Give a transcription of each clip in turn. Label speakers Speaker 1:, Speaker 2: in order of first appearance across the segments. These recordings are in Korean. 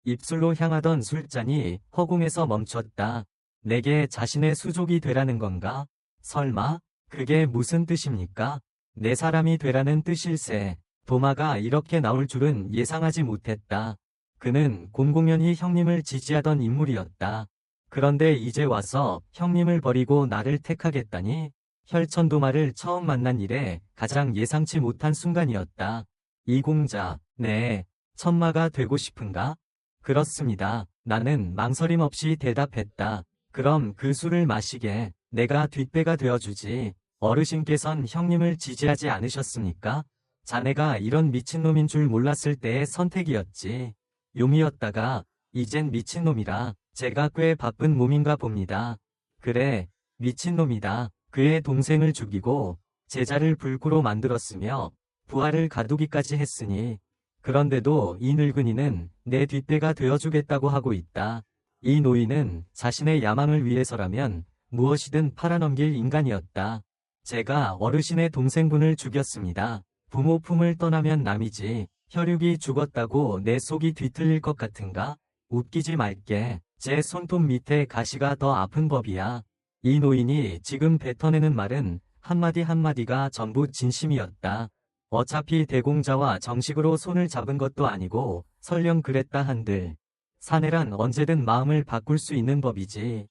Speaker 1: 입술로 향하던 술잔이 허공에서 멈췄다. 내게 자신의 수족이 되라는 건가? 설마? 그게 무슨 뜻입니까? 내 사람이 되라는 뜻일세. 도마가 이렇게 나올 줄은 예상하지 못했다. 그는 공공연히 형님을 지지하던 인물이었다. 그런데 이제 와서 형님을 버리고 나를 택하겠다니? 혈천도마를 처음 만난 이래 가장 예상치 못한 순간이었다. 이공자, 네, 천마가 되고 싶은가? 그렇습니다. 나는 망설임 없이 대답했다. 그럼 그 술을 마시게 내가 뒷배가 되어주지. 어르신께선 형님을 지지하지 않으셨습니까? 자네가 이런 미친놈인 줄 몰랐을 때의 선택이었지. 용이었다가 이젠 미친놈이라. 제가 꽤 바쁜 몸인가 봅니다. 그래, 미친놈이다. 그의 동생을 죽이고 제자를 불구로 만들었으며 부하를 가두기까지 했으니 그런데도 이 늙은이는 내 뒷배가 되어주겠다고 하고 있다. 이 노인은 자신의 야망을 위해서라면 무엇이든 팔아넘길 인간이었다. 제가 어르신의 동생분을 죽였습니다. 부모 품을 떠나면 남이지 혈육이 죽었다고 내 속이 뒤틀릴 것 같은가? 웃기지 말게. 제 손톱 밑에 가시가 더 아픈 법이야. 이 노인이 지금 뱉어내는 말은 한마디 한마디가 전부 진심이었다. 어차피 대공자와 정식으로 손을 잡은 것도 아니고 설령 그랬다 한들 사내란 언제든 마음을 바꿀 수 있는 법이지.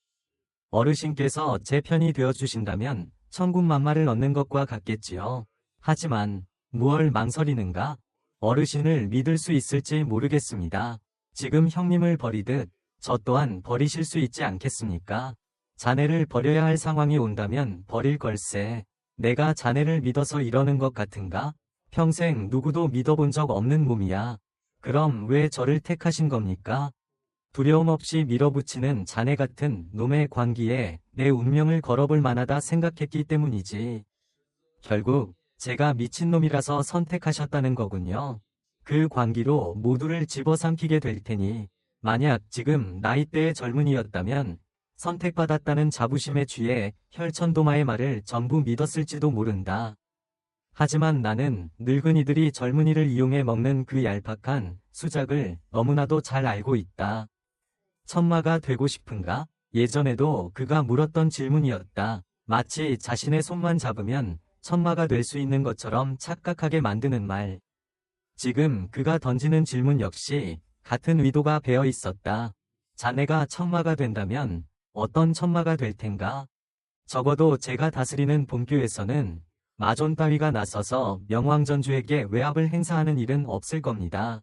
Speaker 1: 어르신께서 제 편이 되어주신다면 천군만마를 얻는 것과 같겠지요. 하지만 무얼 망설이는가? 어르신을 믿을 수 있을지 모르겠습니다. 지금 형님을 버리듯 저 또한 버리실 수 있지 않겠습니까? 자네를 버려야 할 상황이 온다면 버릴 걸세. 내가 자네를 믿어서 이러는 것 같은가? 평생 누구도 믿어본 적 없는 몸이야. 그럼 왜 저를 택하신 겁니까? 두려움 없이 밀어붙이는 자네 같은 놈의 광기에 내 운명을 걸어볼 만하다 생각했기 때문이지. 결국 제가 미친놈이라서 선택하셨다는 거군요. 그 광기로 모두를 집어삼키게 될 테니 만약 지금 나이대의 젊은이였다면 선택받았다는 자부심에 취해 혈천도마의 말을 전부 믿었을지도 모른다. 하지만 나는 늙은이들이 젊은이를 이용해 먹는 그 얄팍한 수작을 너무나도 잘 알고 있다. 천마가 되고 싶은가? 예전에도 그가 물었던 질문이었다. 마치 자신의 손만 잡으면 천마가 될 수 있는 것처럼 착각하게 만드는 말. 지금 그가 던지는 질문 역시 같은 의도가 배어 있었다. 자네가 천마가 된다면 어떤 천마가 될 텐가? 적어도 제가 다스리는 본교에서는 마존 따위가 나서서 명왕전주에게 외압을 행사하는 일은 없을 겁니다.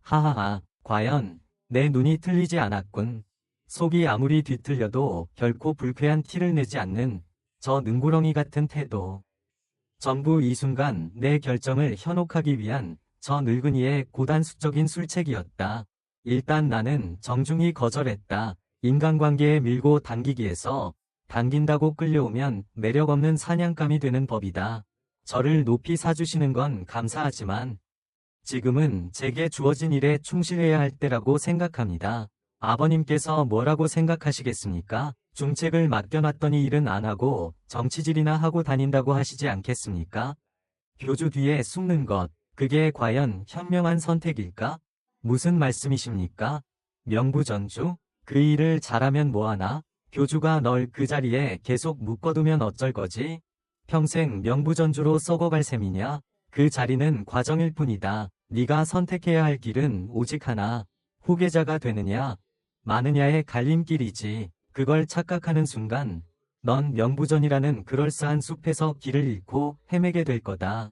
Speaker 1: 하하하, 과연 내 눈이 틀리지 않았군. 속이 아무리 뒤틀려도 결코 불쾌한 티를 내지 않는 저 능구렁이 같은 태도. 전부 이 순간 내 결정을 현혹하기 위한 저 늙은이의 고단수적인 술책이었다. 일단 나는 정중히 거절했다. 인간관계에 밀고 당기기에서 당긴다고 끌려오면 매력없는 사냥감이 되는 법이다. 저를 높이 사주시는 건 감사하지만 지금은 제게 주어진 일에 충실해야 할 때라고 생각합니다. 아버님께서 뭐라고 생각하시겠습니까? 중책을 맡겨놨더니 일은 안 하고 정치질이나 하고 다닌다고 하시지 않겠습니까? 교주 뒤에 숨는 것, 그게 과연 현명한 선택일까? 무슨 말씀이십니까? 명부전주? 그 일을 잘하면 뭐하나? 교주가 널 그 자리에 계속 묶어두면 어쩔 거지? 평생 명부전주로 썩어갈 셈이냐? 그 자리는 과정일 뿐이다. 네가 선택해야 할 길은 오직 하나. 후계자가 되느냐, 마느냐의 갈림길이지. 그걸 착각하는 순간 넌 명부전이라는 그럴싸한 숲에서 길을 잃고 헤매게 될 거다.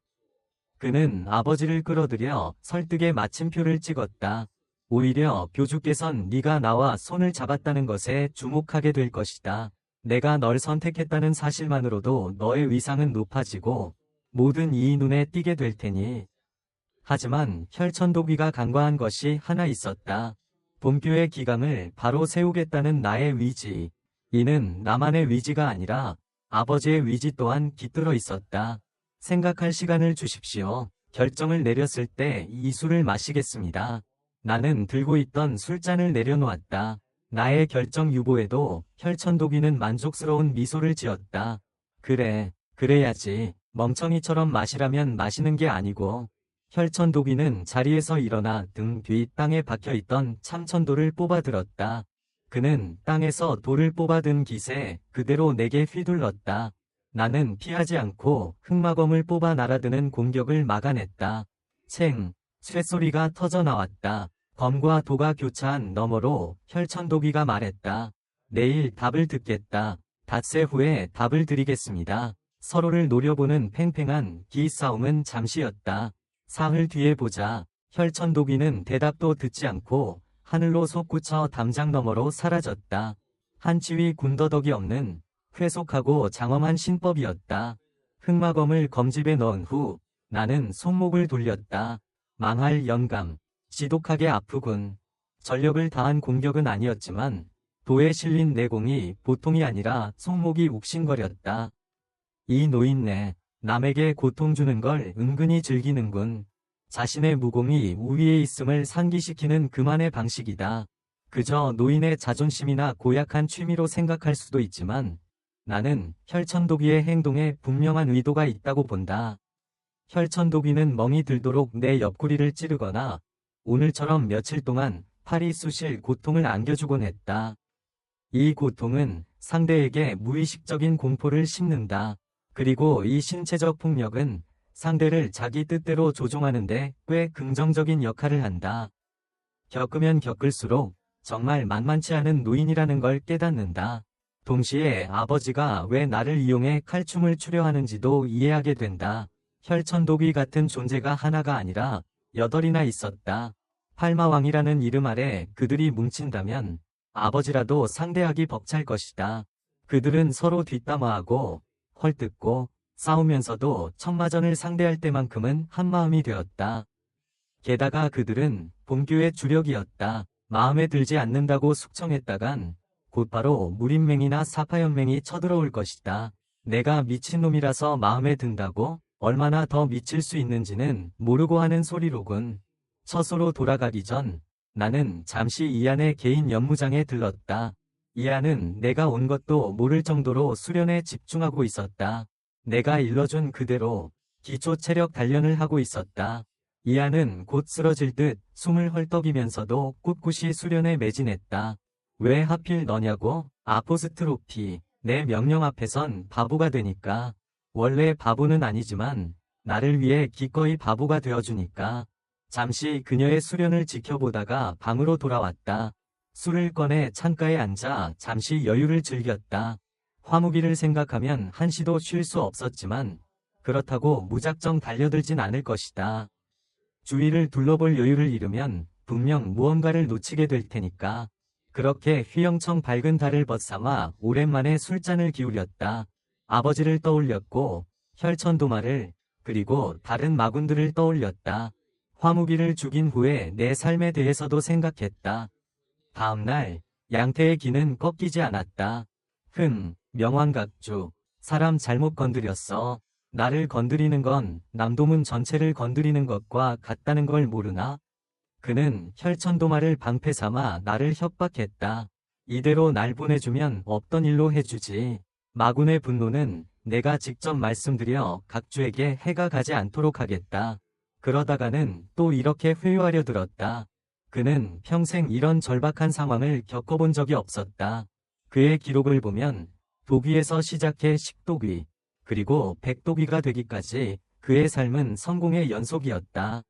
Speaker 1: 그는 아버지를 끌어들여 설득의 마침표를 찍었다. 오히려 교주께선 네가 나와 손을 잡았다는 것에 주목하게 될 것이다. 내가 널 선택했다는 사실만으로도 너의 위상은 높아지고 모든 이의 눈에 띄게 될 테니. 하지만 혈천도귀가 간과한 것이 하나 있었다. 본교의 기강을 바로 세우겠다는 나의 위지. 이는 나만의 위지가 아니라 아버지의 위지 또한 깃들어 있었다. 생각할 시간을 주십시오. 결정을 내렸을 때 이 술을 마시겠습니다. 나는 들고 있던 술잔을 내려놓았다. 나의 결정 유보에도 혈천도귀는 만족스러운 미소를 지었다. 그래, 그래야지. 멍청이처럼 마시라면 마시는 게 아니고 혈천도기는 자리에서 일어나 등 뒤 땅에 박혀있던 참천도를 뽑아들었다. 그는 땅에서 돌을 뽑아든 기세 그대로 내게 휘둘렀다. 나는 피하지 않고 흑마검을 뽑아 날아드는 공격을 막아냈다. 챙! 쇳소리가 터져 나왔다. 검과 도가 교차한 너머로 혈천도기가 말했다. 내일 답을 듣겠다. 닷새 후에 답을 드리겠습니다. 서로를 노려보는 팽팽한 기싸움은 잠시였다. 사흘 뒤에 보자. 혈천도기는 대답도 듣지 않고 하늘로 솟구쳐 담장 너머로 사라졌다. 한치위 군더더기 없는 회속하고 장엄한 신법이었다. 흑마검을 검집에 넣은 후 나는 손목을 돌렸다. 망할 영감. 지독하게 아프군. 전력을 다한 공격은 아니었지만 도에 실린 내공이 보통이 아니라 손목이 욱신거렸다. 이 노인네, 남에게 고통 주는 걸 은근히 즐기는군. 자신의 무공이 우위에 있음을 상기시키는 그만의 방식이다. 그저 노인의 자존심이나 고약한 취미로 생각할 수도 있지만 나는 혈천도기의 행동에 분명한 의도가 있다고 본다. 혈천도기는 멍이 들도록 내 옆구리를 찌르거나 오늘처럼 며칠 동안 팔이 쑤실 고통을 안겨주곤 했다. 이 고통은 상대에게 무의식적인 공포를 심는다. 그리고 이 신체적 폭력은 상대를 자기 뜻대로 조종하는데 꽤 긍정적인 역할을 한다. 겪으면 겪을수록 정말 만만치 않은 노인이라는 걸 깨닫는다. 동시에 아버지가 왜 나를 이용해 칼춤을 추려 하는지도 이해하게 된다. 혈천도기 같은 존재가 하나가 아니라 8이나 있었다. 팔마왕이라는 이름 아래 그들이 뭉친다면 아버지라도 상대하기 벅찰 것이다. 그들은 서로 뒷담화하고 헐뜯고 싸우면서도 천마전을 상대할 때만큼은 한마음이 되었다. 게다가 그들은 본교의 주력이었다. 마음에 들지 않는다고 숙청했다간 곧바로 무림맹이나 사파연맹이 쳐들어올 것이다. 내가 미친놈이라서 마음에 든다고 얼마나 더 미칠 수 있는지는 모르고 하는 소리로군. 처소로 돌아가기 전 나는 잠시 이안의 개인 연무장에 들렀다. 이안은 내가 온 것도 모를 정도로 수련에 집중하고 있었다. 내가 일러준 그대로 기초 체력 단련을 하고 있었다. 이안은 곧 쓰러질 듯 숨을 헐떡이면서도 꿋꿋이 수련에 매진했다. 왜 하필 너냐고? 아포스트로피. 내 명령 앞에선 바보가 되니까. 원래 바보는 아니지만 나를 위해 기꺼이 바보가 되어주니까. 잠시 그녀의 수련을 지켜보다가 방으로 돌아왔다. 술을 꺼내 창가에 앉아 잠시 여유를 즐겼다. 화무기를 생각하면 한시도 쉴 수 없었지만 그렇다고 무작정 달려들진 않을 것이다. 주위를 둘러볼 여유를 잃으면 분명 무언가를 놓치게 될 테니까. 그렇게 휘영청 밝은 달을 벗삼아 오랜만에 술잔을 기울였다. 아버지를 떠올렸고 혈천도마를 그리고 다른 마군들을 떠올렸다. 화무기를 죽인 후에 내 삶에 대해서도 생각했다. 다음날 양태의 기는 꺾이지 않았다. 명왕각주. 사람 잘못 건드렸어. 나를 건드리는 건 남도문 전체를 건드리는 것과 같다는 걸 모르나? 그는 혈천도마를 방패 삼아 나를 협박했다. 이대로 날 보내주면 없던 일로 해주지. 마군의 분노는 내가 직접 말씀드려 각주에게 해가 가지 않도록 하겠다. 그러다가는 또 이렇게 회유하려 들었다. 그는 평생 이런 절박한 상황을 겪어본 적이 없었다. 그의 기록을 보면 도귀에서 시작해 식도귀, 그리고 백도귀가 되기까지 그의 삶은 성공의 연속이었다.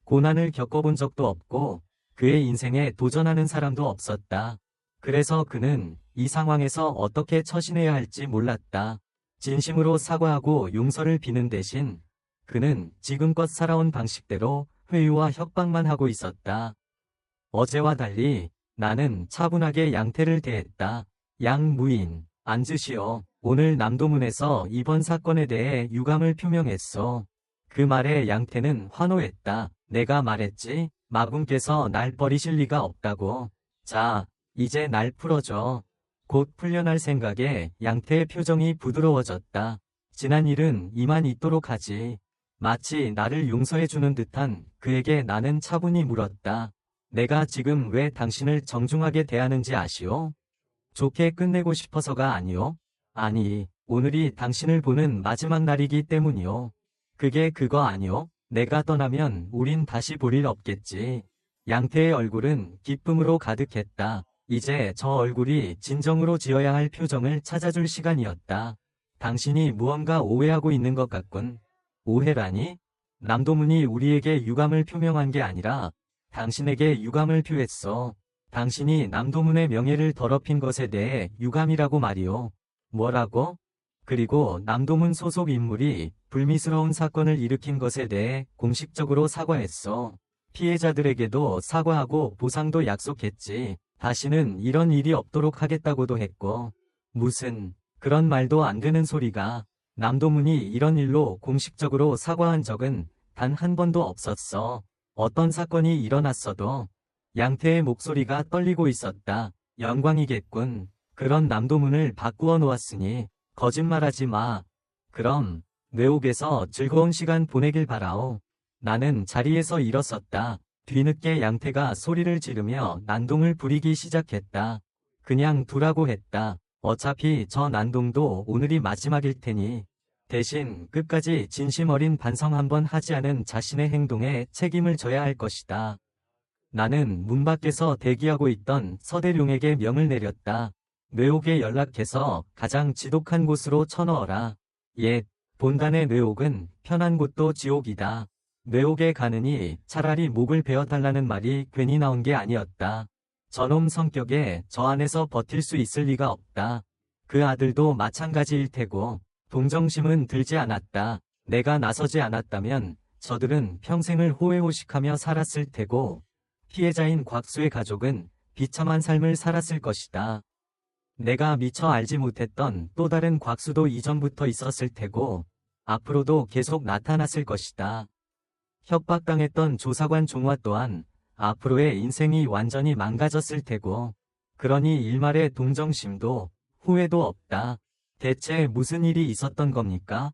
Speaker 1: 고난을 겪어본 적도 없고 그의 인생에 도전하는 사람도 없었다. 그래서 그는 이 상황에서 어떻게 처신해야 할지 몰랐다. 진심으로 사과하고 용서를 비는 대신 그는 지금껏 살아온 방식대로 회유와 협박만 하고 있었다. 어제와 달리 나는 차분하게 양태를 대했다. 양무인, 앉으시오. 오늘 남도문에서 이번 사건에 대해 유감을 표명했소. 그 말에 양태는 환호했다. 내가 말했지? 마군께서 날 버리실 리가 없다고. 자, 이제 날 풀어줘. 곧 풀려날 생각에 양태의 표정이 부드러워졌다. 지난 일은 이만 있도록 하지. 마치 나를 용서해주는 듯한 그에게 나는 차분히 물었다. 내가 지금 왜 당신을 정중하게 대하는지 아시오? 좋게 끝내고 싶어서가 아니오? 아니, 오늘이 당신을 보는 마지막 날이기 때문이오. 그게 그거 아니오? 내가 떠나면 우린 다시 볼 일 없겠지. 양태의 얼굴은 기쁨으로 가득했다. 이제 저 얼굴이 진정으로 지어야 할 표정을 찾아줄 시간이었다. 당신이 무언가 오해하고 있는 것 같군. 오해라니? 남도문이 우리에게 유감을 표명한 게 아니라 당신에게 유감을 표했어. 당신이 남도문의 명예를 더럽힌 것에 대해 유감이라고 말이오. 뭐라고? 그리고 남도문 소속 인물이 불미스러운 사건을 일으킨 것에 대해 공식적으로 사과했어. 피해자들에게도 사과하고 보상도 약속했지. 다시는 이런 일이 없도록 하겠다고도 했고. 무슨 그런 말도 안 되는 소리가. 남도문이 이런 일로 공식적으로 사과한 적은 단 한 번도 없었어. 어떤 사건이 일어났어도 양태의 목소리가 떨리고 있었다. 영광이겠군. 그런 남도문을 바꾸어 놓았으니 거짓말하지 마. 그럼 뇌옥에서 즐거운 시간 보내길 바라오. 나는 자리에서 일어섰다. 뒤늦게 양태가 소리를 지르며 난동을 부리기 시작했다. 그냥 두라고 했다. 어차피 저 난동도 오늘이 마지막일 테니 대신 끝까지 진심 어린 반성 한번 하지 않은 자신의 행동에 책임을 져야 할 것이다. 나는 문 밖에서 대기하고 있던 서대룡에게 명을 내렸다. 뇌옥에 연락해서 가장 지독한 곳으로 쳐넣어라. 옛 본단의 뇌옥은 편한 곳도 지옥이다. 뇌옥에 가느니 차라리 목을 베어달라는 말이 괜히 나온 게 아니었다. 저놈 성격에 저 안에서 버틸 수 있을 리가 없다. 그 아들도 마찬가지일 테고 동정심은 들지 않았다. 내가 나서지 않았다면 저들은 평생을 호해호식하며 살았을 테고 피해자인 곽수의 가족은 비참한 삶을 살았을 것이다. 내가 미처 알지 못했던 또 다른 곽수도 이전부터 있었을 테고 앞으로도 계속 나타났을 것이다. 협박당했던 조사관 종화 또한 앞으로의 인생이 완전히 망가졌을 테고 그러니 일말의 동정심도 후회도 없다. 대체 무슨 일이 있었던 겁니까?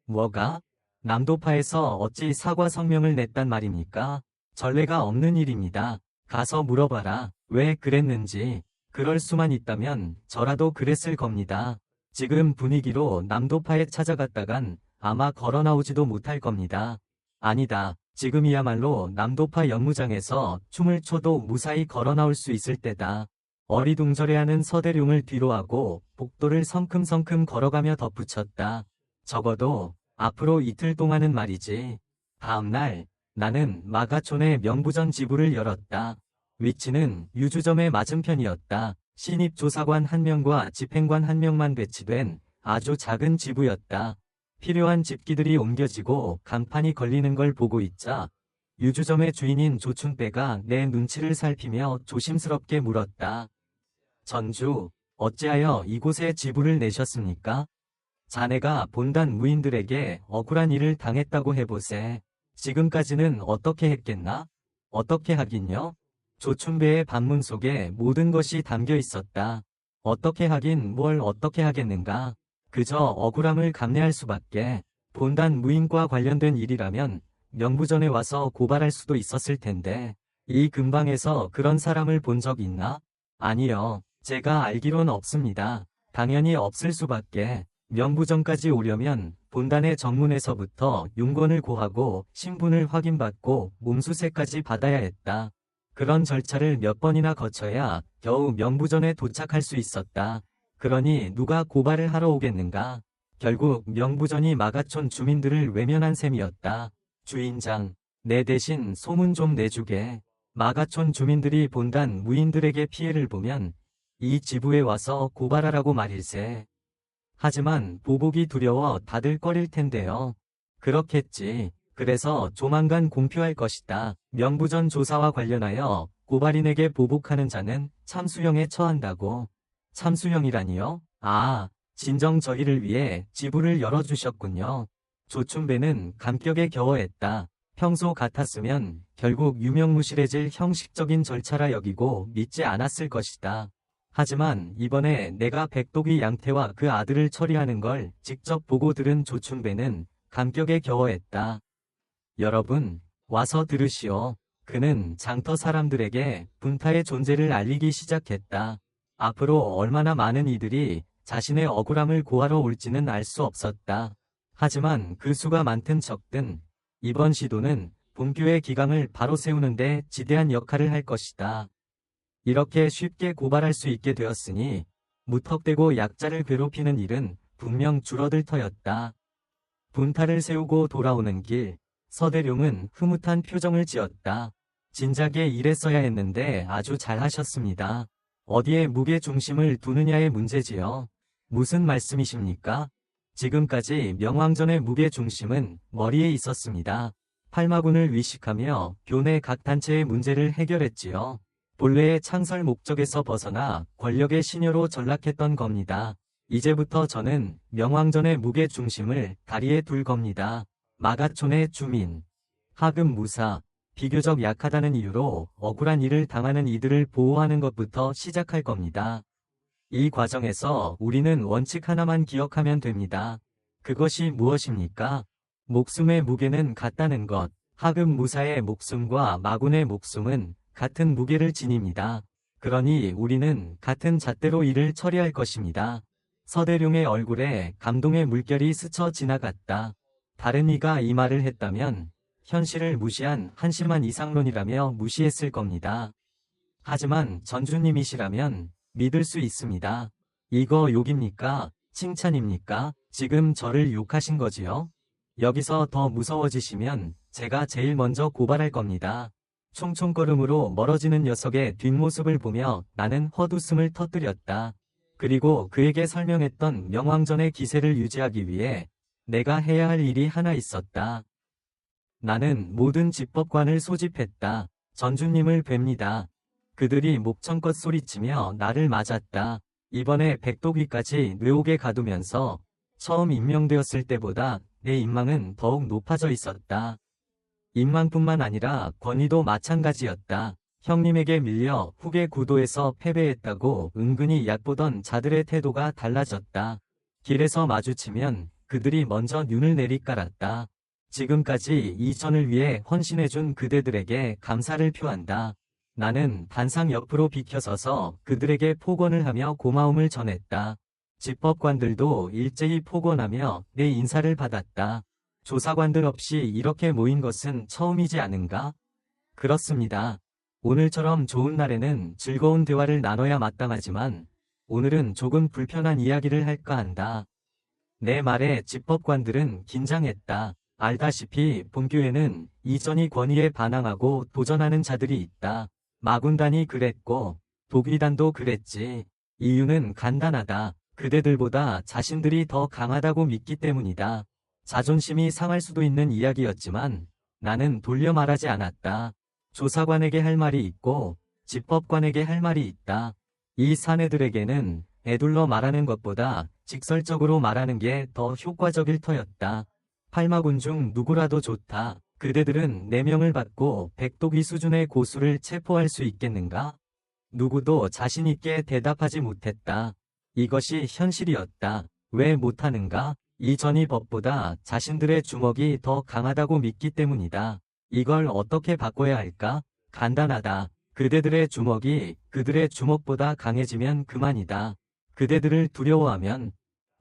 Speaker 1: 뭐가? 남도파에서 어찌 사과 성명을 냈단 말입니까? 전례가 없는 일입니다. 가서 물어봐라. 왜 그랬는지. 그럴 수만 있다면 저라도 그랬을 겁니다. 지금 분위기로 남도파에 찾아갔다간 아마 걸어 나오지도 못할 겁니다. 아니다. 지금이야말로 남도파 연무장에서 춤을 춰도 무사히 걸어 나올 수 있을 때다. 어리둥절해하는 서대룡을 뒤로하고 복도를 성큼성큼 걸어가며 덧붙였다. 적어도 앞으로 이틀 동안은 말이지. 다음날 나는 마가촌의 명부전 지부를 열었다. 위치는 유주점의 맞은편이었다. 신입 조사관 한 명과 집행관 한 명만 배치된 아주 작은 지부였다. 필요한 집기들이 옮겨지고 간판이 걸리는 걸 보고 있자 유주점의 주인인 조춘배가 내 눈치를 살피며 조심스럽게 물었다. 전주, 어찌하여 이곳에 지부를 내셨습니까? 자네가 본단 무인들에게 억울한 일을 당했다고 해보세. 지금까지는 어떻게 했겠나? 어떻게 하긴요? 조춘배의 반문 속에 모든 것이 담겨 있었다. 어떻게 하긴 뭘 어떻게 하겠는가? 그저 억울함을 감내할 수밖에. 본단 무인과 관련된 일이라면 명부전에 와서 고발할 수도 있었을 텐데 이 근방에서 그런 사람을 본 적 있나? 아니요. 제가 알기론 없습니다. 당연히 없을 수밖에. 명부전까지 오려면 본단의 정문에서부터 용건을 고하고 신분을 확인받고 몸수색까지 받아야 했다. 그런 절차를 몇 번이나 거쳐야 겨우 명부전에 도착할 수 있었다. 그러니 누가 고발을 하러 오겠는가? 결국 명부전이 마가촌 주민들을 외면한 셈이었다. 주인장, 내 대신 소문 좀 내주게. 마가촌 주민들이 본단 무인들에게 피해를 보면 이 지부에 와서 고발하라고 말일세. 하지만 보복이 두려워 다들 꺼릴 텐데요. 그렇겠지. 그래서 조만간 공표할 것이다. 명부전 조사와 관련하여 고발인에게 보복하는 자는 참수형에 처한다고. 참수형이라니요? 아, 진정 저희를 위해 지부를 열어주셨군요. 조춘배는 감격에 겨워했다. 평소 같았으면 결국 유명무실해질 형식적인 절차라 여기고 믿지 않았을 것이다. 하지만 이번에 내가 백독이 양태와 그 아들을 처리하는 걸 직접 보고 들은 조춘배는 감격에 겨워했다. 여러분, 와서 들으시오. 그는 장터 사람들에게 분타의 존재를 알리기 시작했다. 앞으로 얼마나 많은 이들이 자신의 억울함을 고하러 올지는 알 수 없었다. 하지만 그 수가 많든 적든 이번 시도는 본교의 기강을 바로 세우는데 지대한 역할을 할 것이다. 이렇게 쉽게 고발할 수 있게 되었으니 무턱대고 약자를 괴롭히는 일은 분명 줄어들 터였다. 분탈을 세우고 돌아오는 길, 서대룡은 흐뭇한 표정을 지었다. 진작에 이랬어야 했는데 아주 잘하셨습니다. 어디에 무게 중심을 두느냐의 문제지요. 무슨 말씀이십니까? 지금까지 명왕전의 무게 중심은 머리에 있었습니다. 팔마군을 위식하며 교내 각 단체의 문제를 해결했지요. 본래의 창설 목적에서 벗어나 권력의 신여로 전락했던 겁니다. 이제부터 저는 명왕전의 무게 중심을 다리에 둘 겁니다. 마가촌의 주민, 하급 무사, 비교적 약하다는 이유로 억울한 일을 당하는 이들을 보호하는 것부터 시작할 겁니다. 이 과정에서 우리는 원칙 하나만 기억하면 됩니다. 그것이 무엇입니까? 목숨의 무게는 같다는 것. 하급 무사의 목숨과 마군의 목숨은 같은 무게를 지닙니다. 그러니 우리는 같은 잣대로 일을 처리할 것입니다. 서대룡의 얼굴에 감동의 물결이 스쳐 지나갔다. 다른 이가 이 말을 했다면 현실을 무시한 한심한 이상론이라며 무시했을 겁니다. 하지만 전주님이시라면 믿을 수 있습니다. 이거 욕입니까? 칭찬입니까? 지금 저를 욕하신 거지요? 여기서 더 무서워지시면 제가 제일 먼저 고발할 겁니다. 총총걸음으로 멀어지는 녀석의 뒷모습을 보며 나는 헛웃음을 터뜨렸다. 그리고 그에게 설명했던 명왕전의 기세를 유지하기 위해 내가 해야 할 일이 하나 있었다. 나는 모든 집법관을 소집했다. 전주님을 뵙니다. 그들이 목청껏 소리치며 나를 맞았다. 이번에 백도기까지 뇌옥에 가두면서 처음 임명되었을 때보다 내 인망은 더욱 높아져 있었다. 인망뿐만 아니라 권위도 마찬가지였다. 형님에게 밀려 후계 구도에서 패배했다고 은근히 얕보던 자들의 태도가 달라졌다. 길에서 마주치면 그들이 먼저 눈을 내리깔았다. 지금까지 이 전을 위해 헌신해준 그대들에게 감사를 표한다. 나는 단상 옆으로 비켜서서 그들에게 폭언을 하며 고마움을 전했다. 집법관들도 일제히 폭언하며 내 인사를 받았다. 조사관들 없이 이렇게 모인 것은 처음이지 않은가? 그렇습니다. 오늘처럼 좋은 날에는 즐거운 대화를 나눠야 마땅하지만 오늘은 조금 불편한 이야기를 할까 한다. 내 말에 집법관들은 긴장했다. 알다시피 본교에는 이전이 권위에 반항하고 도전하는 자들이 있다. 마군단이 그랬고 독위단도 그랬지. 이유는 간단하다. 그대들보다 자신들이 더 강하다고 믿기 때문이다. 자존심이 상할 수도 있는 이야기였지만 나는 돌려 말하지 않았다. 조사관에게 할 말이 있고 집법관에게 할 말이 있다. 이 사내들에게는 애둘러 말하는 것보다 직설적으로 말하는 게 더 효과적일 터였다. 팔마군 중 누구라도 좋다. 그대들은 4명을 받고 백도기 수준의 고수를 체포할 수 있겠는가? 누구도 자신있게 대답하지 못했다. 이것이 현실이었다. 왜 못하는가? 이전이 법보다 자신들의 주먹이 더 강하다고 믿기 때문이다. 이걸 어떻게 바꿔야 할까? 간단하다. 그대들의 주먹이 그들의 주먹보다 강해지면 그만이다. 그대들을 두려워하면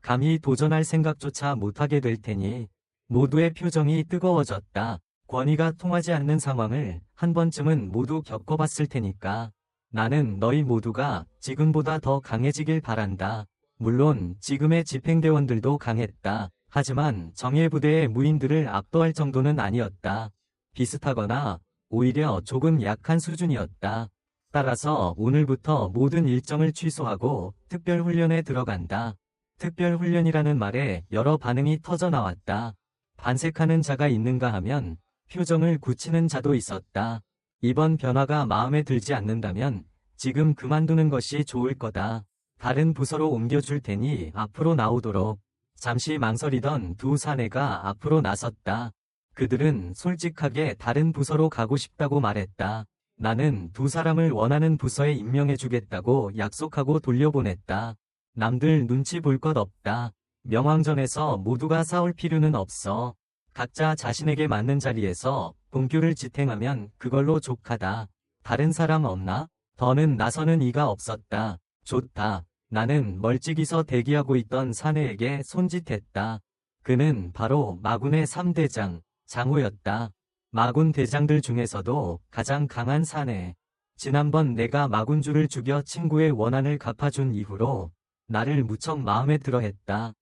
Speaker 1: 감히 도전할 생각조차 못하게 될 테니. 모두의 표정이 뜨거워졌다. 권위가 통하지 않는 상황을 한 번쯤은 모두 겪어봤을 테니까. 나는 너희 모두가 지금보다 더 강해지길 바란다. 물론 지금의 집행대원들도 강했다. 하지만 정예부대의 무인들을 압도할 정도는 아니었다. 비슷하거나 오히려 조금 약한 수준이었다. 따라서 오늘부터 모든 일정을 취소하고 특별훈련에 들어간다. 특별훈련이라는 말에 여러 반응이 터져 나왔다. 반색하는 자가 있는가 하면 표정을 굳히는 자도 있었다. 이번 변화가 마음에 들지 않는다면 지금 그만두는 것이 좋을 거다. 다른 부서로 옮겨줄 테니 앞으로 나오도록. 잠시 망설이던 두 사내가 앞으로 나섰다. 그들은 솔직하게 다른 부서로 가고 싶다고 말했다. 나는 두 사람을 원하는 부서에 임명해주겠다고 약속하고 돌려보냈다. 남들 눈치 볼 것 없다. 명왕전에서 모두가 싸울 필요는 없어. 각자 자신에게 맞는 자리에서 본교를 지탱하면 그걸로 족하다. 다른 사람 없나? 더는 나서는 이가 없었다. 좋다. 나는 멀찍이서 대기하고 있던 사내에게 손짓했다. 그는 바로 마군의 3대장 장호였다. 마군 대장들 중에서도 가장 강한 사내. 지난번 내가 마군주를 죽여 친구의 원한을 갚아준 이후로 나를 무척 마음에 들어 했다.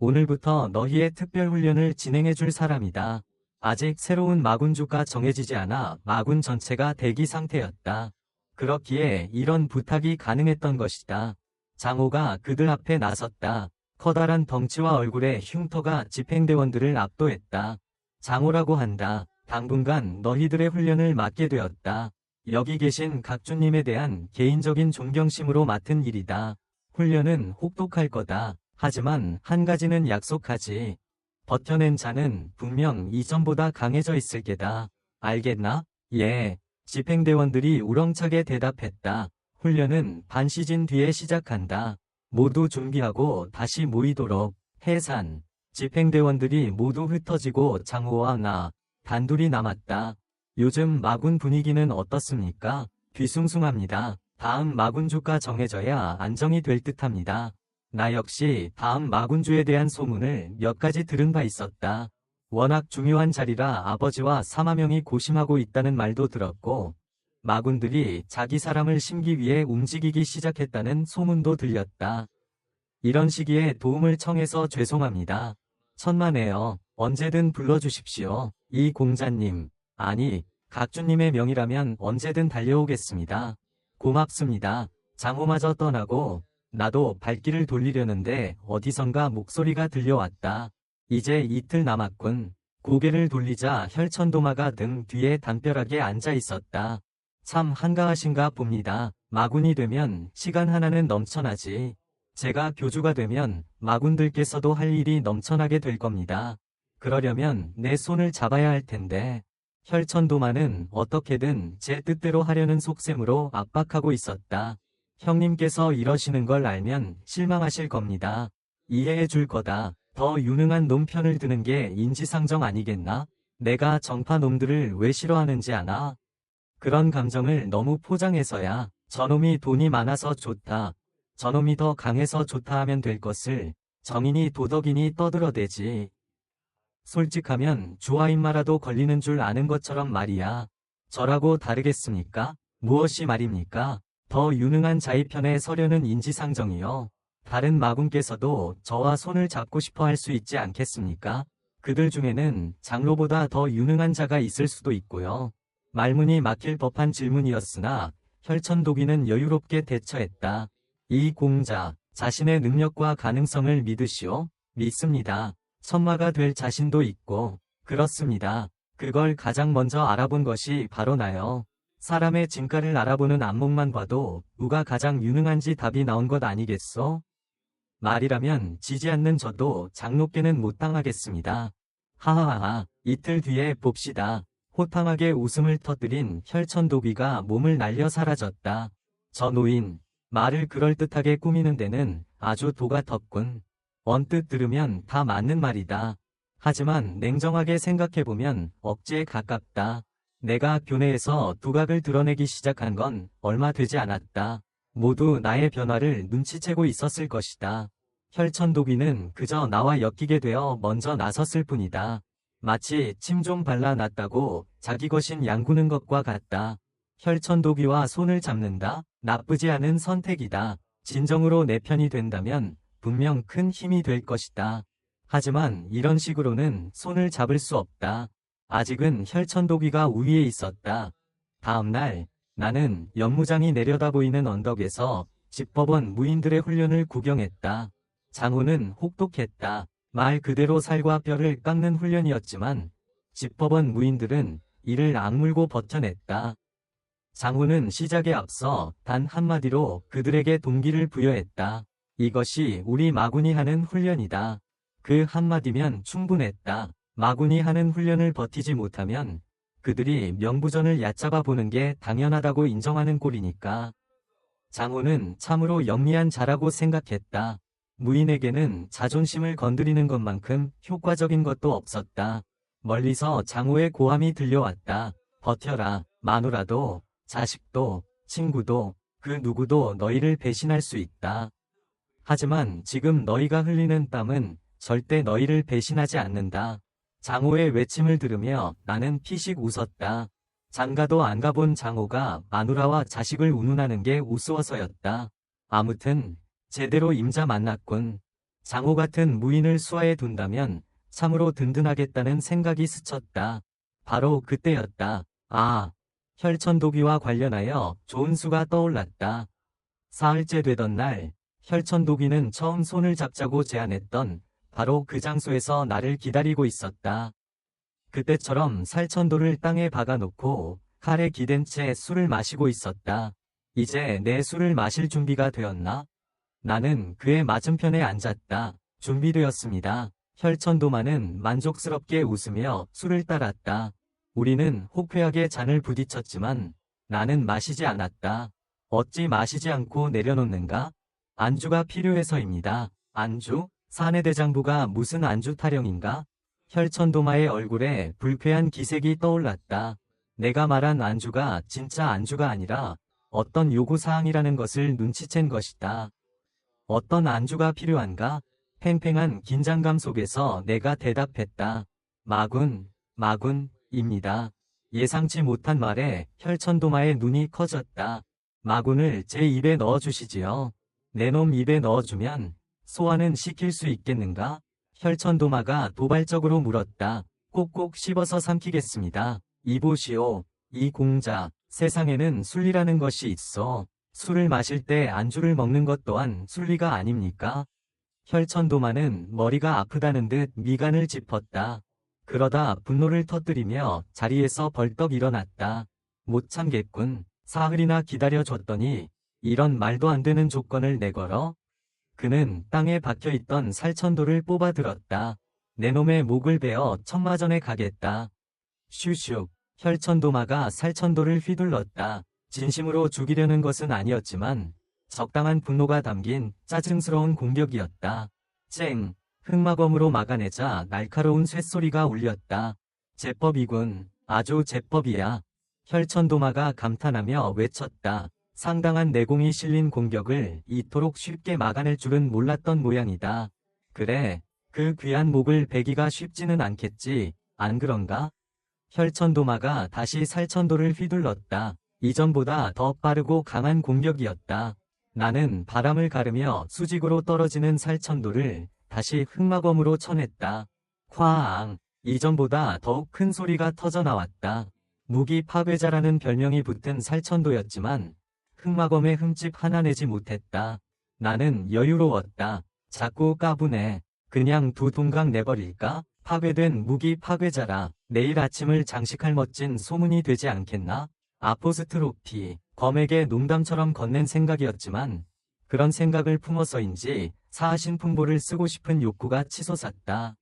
Speaker 1: 오늘부터 너희의 특별훈련을 진행해줄 사람이다. 아직 새로운 마군주가 정해지지 않아 마군 전체가 대기 상태였다. 그렇기에 이런 부탁이 가능했던 것이다. 장호가 그들 앞에 나섰다. 커다란 덩치와 얼굴에 흉터가 집행대원들을 압도했다. 장호라고 한다. 당분간 너희들의 훈련을 맡게 되었다. 여기 계신 각주님에 대한 개인적인 존경심으로 맡은 일이다. 훈련은 혹독할 거다. 하지만 한 가지는 약속하지. 버텨낸 자는 분명 이전보다 강해져 있을 게다. 알겠나? 예. 집행대원들이 우렁차게 대답했다. 훈련은 반 시즌 뒤에 시작한다. 모두 준비하고 다시 모이도록. 해산. 집행대원들이 모두 흩어지고 장호와 나 단둘이 남았다. 요즘 마군 분위기는 어떻습니까? 뒤숭숭합니다. 다음 마군주가 정해져야 안정이 될 듯합니다. 나 역시 다음 마군주에 대한 소문을 몇 가지 들은 바 있었다. 워낙 중요한 자리라 아버지와 사마명이 고심하고 있다는 말도 들었고, 마군들이 자기 사람을 심기 위해 움직이기 시작했다는 소문도 들렸다. 이런 시기에 도움을 청해서 죄송합니다. 천만에요. 언제든 불러주십시오. 이 공자님, 아니, 각주님의 명이라면 언제든 달려오겠습니다. 고맙습니다. 장호마저 떠나고 나도 발길을 돌리려는데 어디선가 목소리가 들려왔다. 이제 이틀 남았군. 고개를 돌리자 혈천도마가 등 뒤에 담벼락에 앉아 있었다. 참 한가하신가 봅니다. 마군이 되면 시간 하나는 넘쳐나지. 제가 교주가 되면 마군들께서도 할 일이 넘쳐나게 될 겁니다. 그러려면 내 손을 잡아야 할 텐데. 혈천도마는 어떻게든 제 뜻대로 하려는 속셈으로 압박하고 있었다. 형님께서 이러시는 걸 알면 실망하실 겁니다. 이해해 줄 거다. 더 유능한 놈 편을 드는 게 인지상정 아니겠나? 내가 정파 놈들을 왜 싫어하는지 아나? 그런 감정을 너무 포장해서야 저놈이 돈이 많아서 좋다. 저놈이 더 강해서 좋다 하면 될 것을 정인이 도덕이니 떠들어대지. 솔직하면 주화인마라도 걸리는 줄 아는 것처럼 말이야. 저라고 다르겠습니까? 무엇이 말입니까? 더 유능한 자의 편에 서려는 인지상정이요. 다른 마군께서도 저와 손을 잡고 싶어 할 수 있지 않겠습니까? 그들 중에는 장로보다 더 유능한 자가 있을 수도 있고요. 말문이 막힐 법한 질문이었으나 혈천도기는 여유롭게 대처했다. 이 공자, 자신의 능력과 가능성을 믿으시오? 믿습니다. 천마가 될 자신도 있고, 그렇습니다. 그걸 가장 먼저 알아본 것이 바로 나요. 사람의 진가를 알아보는 안목만 봐도 누가 가장 유능한지 답이 나온 것 아니겠소? 말이라면 지지 않는 저도 장로께는 못 당하겠습니다. 하하하하, 이틀 뒤에 봅시다. 호탕하게 웃음을 터뜨린 혈천도비가 몸을 날려 사라졌다. 저 노인, 말을 그럴듯하게 꾸미는 데는 아주 도가 텄군. 언뜻 들으면 다 맞는 말이다. 하지만 냉정하게 생각해보면 억지에 가깝다. 내가 교내에서 두각을 드러내기 시작한 건 얼마 되지 않았다. 모두 나의 변화를 눈치채고 있었을 것이다. 혈천도비는 그저 나와 엮이게 되어 먼저 나섰을 뿐이다. 마치 침 좀 발라놨다고 자기 것인 양구는 것과 같다. 혈천도비와 손을 잡는다? 나쁘지 않은 선택이다. 진정으로 내 편이 된다면 분명 큰 힘이 될 것이다. 하지만 이런 식으로는 손을 잡을 수 없다. 아직은 혈천도기가 우위에 있었다. 다음날 나는 연무장이 내려다 보이는 언덕에서 집법원 무인들의 훈련을 구경했다. 장호는 혹독했다. 말 그대로 살과 뼈를 깎는 훈련이었지만 집법원 무인들은 이를 악물고 버텨냈다. 장호는 시작에 앞서 단 한마디로 그들에게 동기를 부여했다. 이것이 우리 마군이 하는 훈련이다. 그 한마디면 충분했다. 마군이 하는 훈련을 버티지 못하면 그들이 명부전을 얕잡아 보는 게 당연하다고 인정하는 꼴이니까. 장호는 참으로 영리한 자라고 생각했다. 무인에게는 자존심을 건드리는 것만큼 효과적인 것도 없었다. 멀리서 장호의 고함이 들려왔다. 버텨라. 마누라도, 자식도, 친구도, 그 누구도 너희를 배신할 수 있다. 하지만 지금 너희가 흘리는 땀은 절대 너희를 배신하지 않는다. 장호의 외침을 들으며 나는 피식 웃었다. 장가도 안 가본 장호가 마누라와 자식을 운운하는 게 우스워서였다. 아무튼 제대로 임자 만났군. 장호 같은 무인을 수하에 둔다면 참으로 든든하겠다는 생각이 스쳤다. 바로 그때였다. 아, 혈천도비와 관련하여 좋은 수가 떠올랐다. 사흘째 되던 날, 혈천도비는 처음 손을 잡자고 제안했던 바로 그 장소에서 나를 기다리고 있었다. 그때처럼 살천도를 땅에 박아놓고 칼에 기댄 채 술을 마시고 있었다. 이제 내 술을 마실 준비가 되었나? 나는 그의 맞은편에 앉았다. 준비되었습니다. 혈천도마는 만족스럽게 웃으며 술을 따랐다. 우리는 호쾌하게 잔을 부딪혔지만 나는 마시지 않았다. 어찌 마시지 않고 내려놓는가? 안주가 필요해서입니다. 안주? 사내대장부가 무슨 안주 타령인가? 혈천도마의 얼굴에 불쾌한 기색이 떠올랐다. 내가 말한 안주가 진짜 안주가 아니라 어떤 요구사항이라는 것을 눈치챈 것이다. 어떤 안주가 필요한가? 팽팽한 긴장감 속에서 내가 대답했다. 마군입니다. 예상치 못한 말에 혈천도마의 눈이 커졌다. 마군을 제 입에 넣어주시지요. 내 놈 입에 넣어주면 소화는 시킬 수 있겠는가? 혈천도마가 도발적으로 물었다. 꼭꼭 씹어서 삼키겠습니다. 이보시오. 이 공자, 세상에는 순리라는 것이 있어. 술을 마실 때 안주를 먹는 것 또한 순리가 아닙니까? 혈천도마는 머리가 아프다는 듯 미간을 짚었다. 그러다 분노를 터뜨리며 자리에서 벌떡 일어났다. 못 참겠군. 사흘이나 기다려줬더니 이런 말도 안 되는 조건을 내걸어? 그는 땅에 박혀있던 살천도를 뽑아들었다. 내 놈의 목을 베어 천마전에 가겠다. 슈슉. 혈천도마가 살천도를 휘둘렀다. 진심으로 죽이려는 것은 아니었지만 적당한 분노가 담긴 짜증스러운 공격이었다. 쨍. 흑마검으로 막아내자 날카로운 쇳소리가 울렸다. 제법이군. 아주 제법이야. 혈천도마가 감탄하며 외쳤다. 상당한 내공이 실린 공격을 이토록 쉽게 막아낼 줄은 몰랐던 모양이다. 그래, 그 귀한 목을 베기가 쉽지는 않겠지, 안 그런가? 혈천도마가 다시 살천도를 휘둘렀다. 이전보다 더 빠르고 강한 공격이었다. 나는 바람을 가르며 수직으로 떨어지는 살천도를 다시 흑마검으로 쳐냈다. 쾅! 이전보다 더욱 큰 소리가 터져나왔다. 무기 파괴자라는 별명이 붙은 살천도였지만 흑마검에 흠집 하나 내지 못했다. 나는 여유로웠다. 자꾸 까부네. 그냥 두 동강 내버릴까? 파괴된 무기 파괴자라 내일 아침을 장식할 멋진 소문이 되지 않겠나? 아포스트로피, 검에게 농담처럼 건넨 생각이었지만 그런 생각을 품어서인지 사신풍보를 쓰고 싶은 욕구가 치솟았다.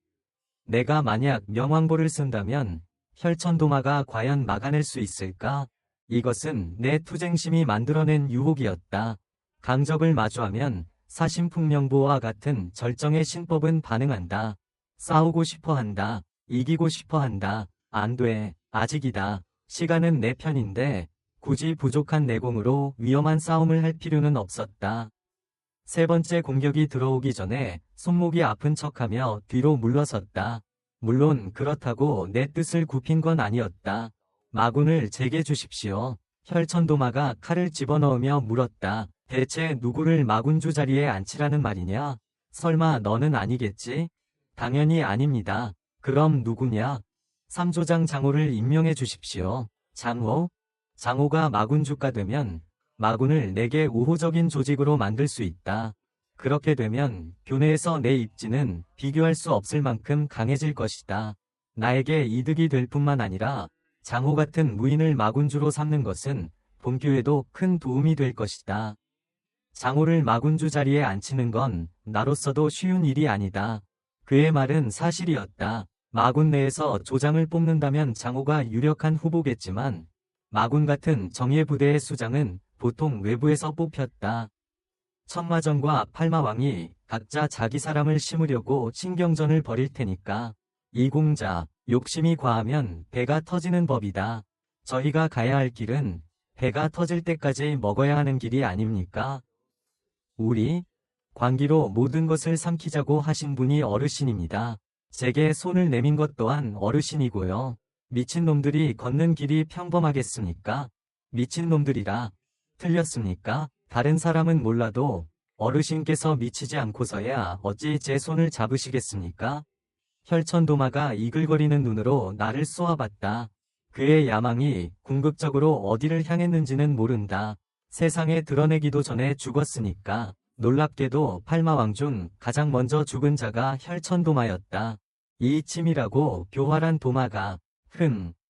Speaker 1: 내가 만약 명왕보를 쓴다면 혈천도마가 과연 막아낼 수 있을까? 이것은 내 투쟁심이 만들어낸 유혹이었다. 강적을 마주하면 사신풍명보와 같은 절정의 신법은 반응한다. 싸우고 싶어한다. 이기고 싶어한다. 안 돼. 아직이다. 시간은 내 편인데 굳이 부족한 내공으로 위험한 싸움을 할 필요는 없었다. 세 번째 공격이 들어오기 전에 손목이 아픈 척하며 뒤로 물러섰다. 물론 그렇다고 내 뜻을 굽힌 건 아니었다. 마군을 제게 주십시오. 혈천도마가 칼을 집어넣으며 물었다. 대체 누구를 마군주 자리에 앉히라는 말이냐? 설마 너는 아니겠지? 당연히 아닙니다. 그럼 누구냐? 삼조장 장호를 임명해 주십시오. 장호? 장호가 마군주가 되면 마군을 내게 우호적인 조직으로 만들 수 있다. 그렇게 되면 교내에서 내 입지는 비교할 수 없을 만큼 강해질 것이다. 나에게 이득이 될 뿐만 아니라 장호 같은 무인을 마군주로 삼는 것은 본교에도 큰 도움이 될 것이다. 장호를 마군주 자리에 앉히는 건 나로서도 쉬운 일이 아니다. 그의 말은 사실이었다. 마군 내에서 조장을 뽑는다면 장호가 유력한 후보겠지만 마군 같은 정예 부대의 수장은 보통 외부에서 뽑혔다. 천마전과 팔마왕이 각자 자기 사람을 심으려고 신경전을 벌일 테니까. 이공자, 욕심이 과하면 배가 터지는 법이다. 저희가 가야 할 길은 배가 터질 때까지 먹어야 하는 길이 아닙니까? 우리 관기로 모든 것을 삼키자고 하신 분이 어르신입니다. 제게 손을 내민 것 또한 어르신이고요. 미친놈들이 걷는 길이 평범하겠습니까? 미친놈들이라. 틀렸습니까? 다른 사람은 몰라도 어르신께서 미치지 않고서야 어찌 제 손을 잡으시겠습니까? 혈천도마가 이글거리는 눈으로 나를 쏘아봤다. 그의 야망이 궁극적으로 어디를 향했는지는 모른다. 세상에 드러내기도 전에 죽었으니까. 놀랍게도 팔마왕 중 가장 먼저 죽은 자가 혈천도마였다. 이 치밀하고 교활한 도마가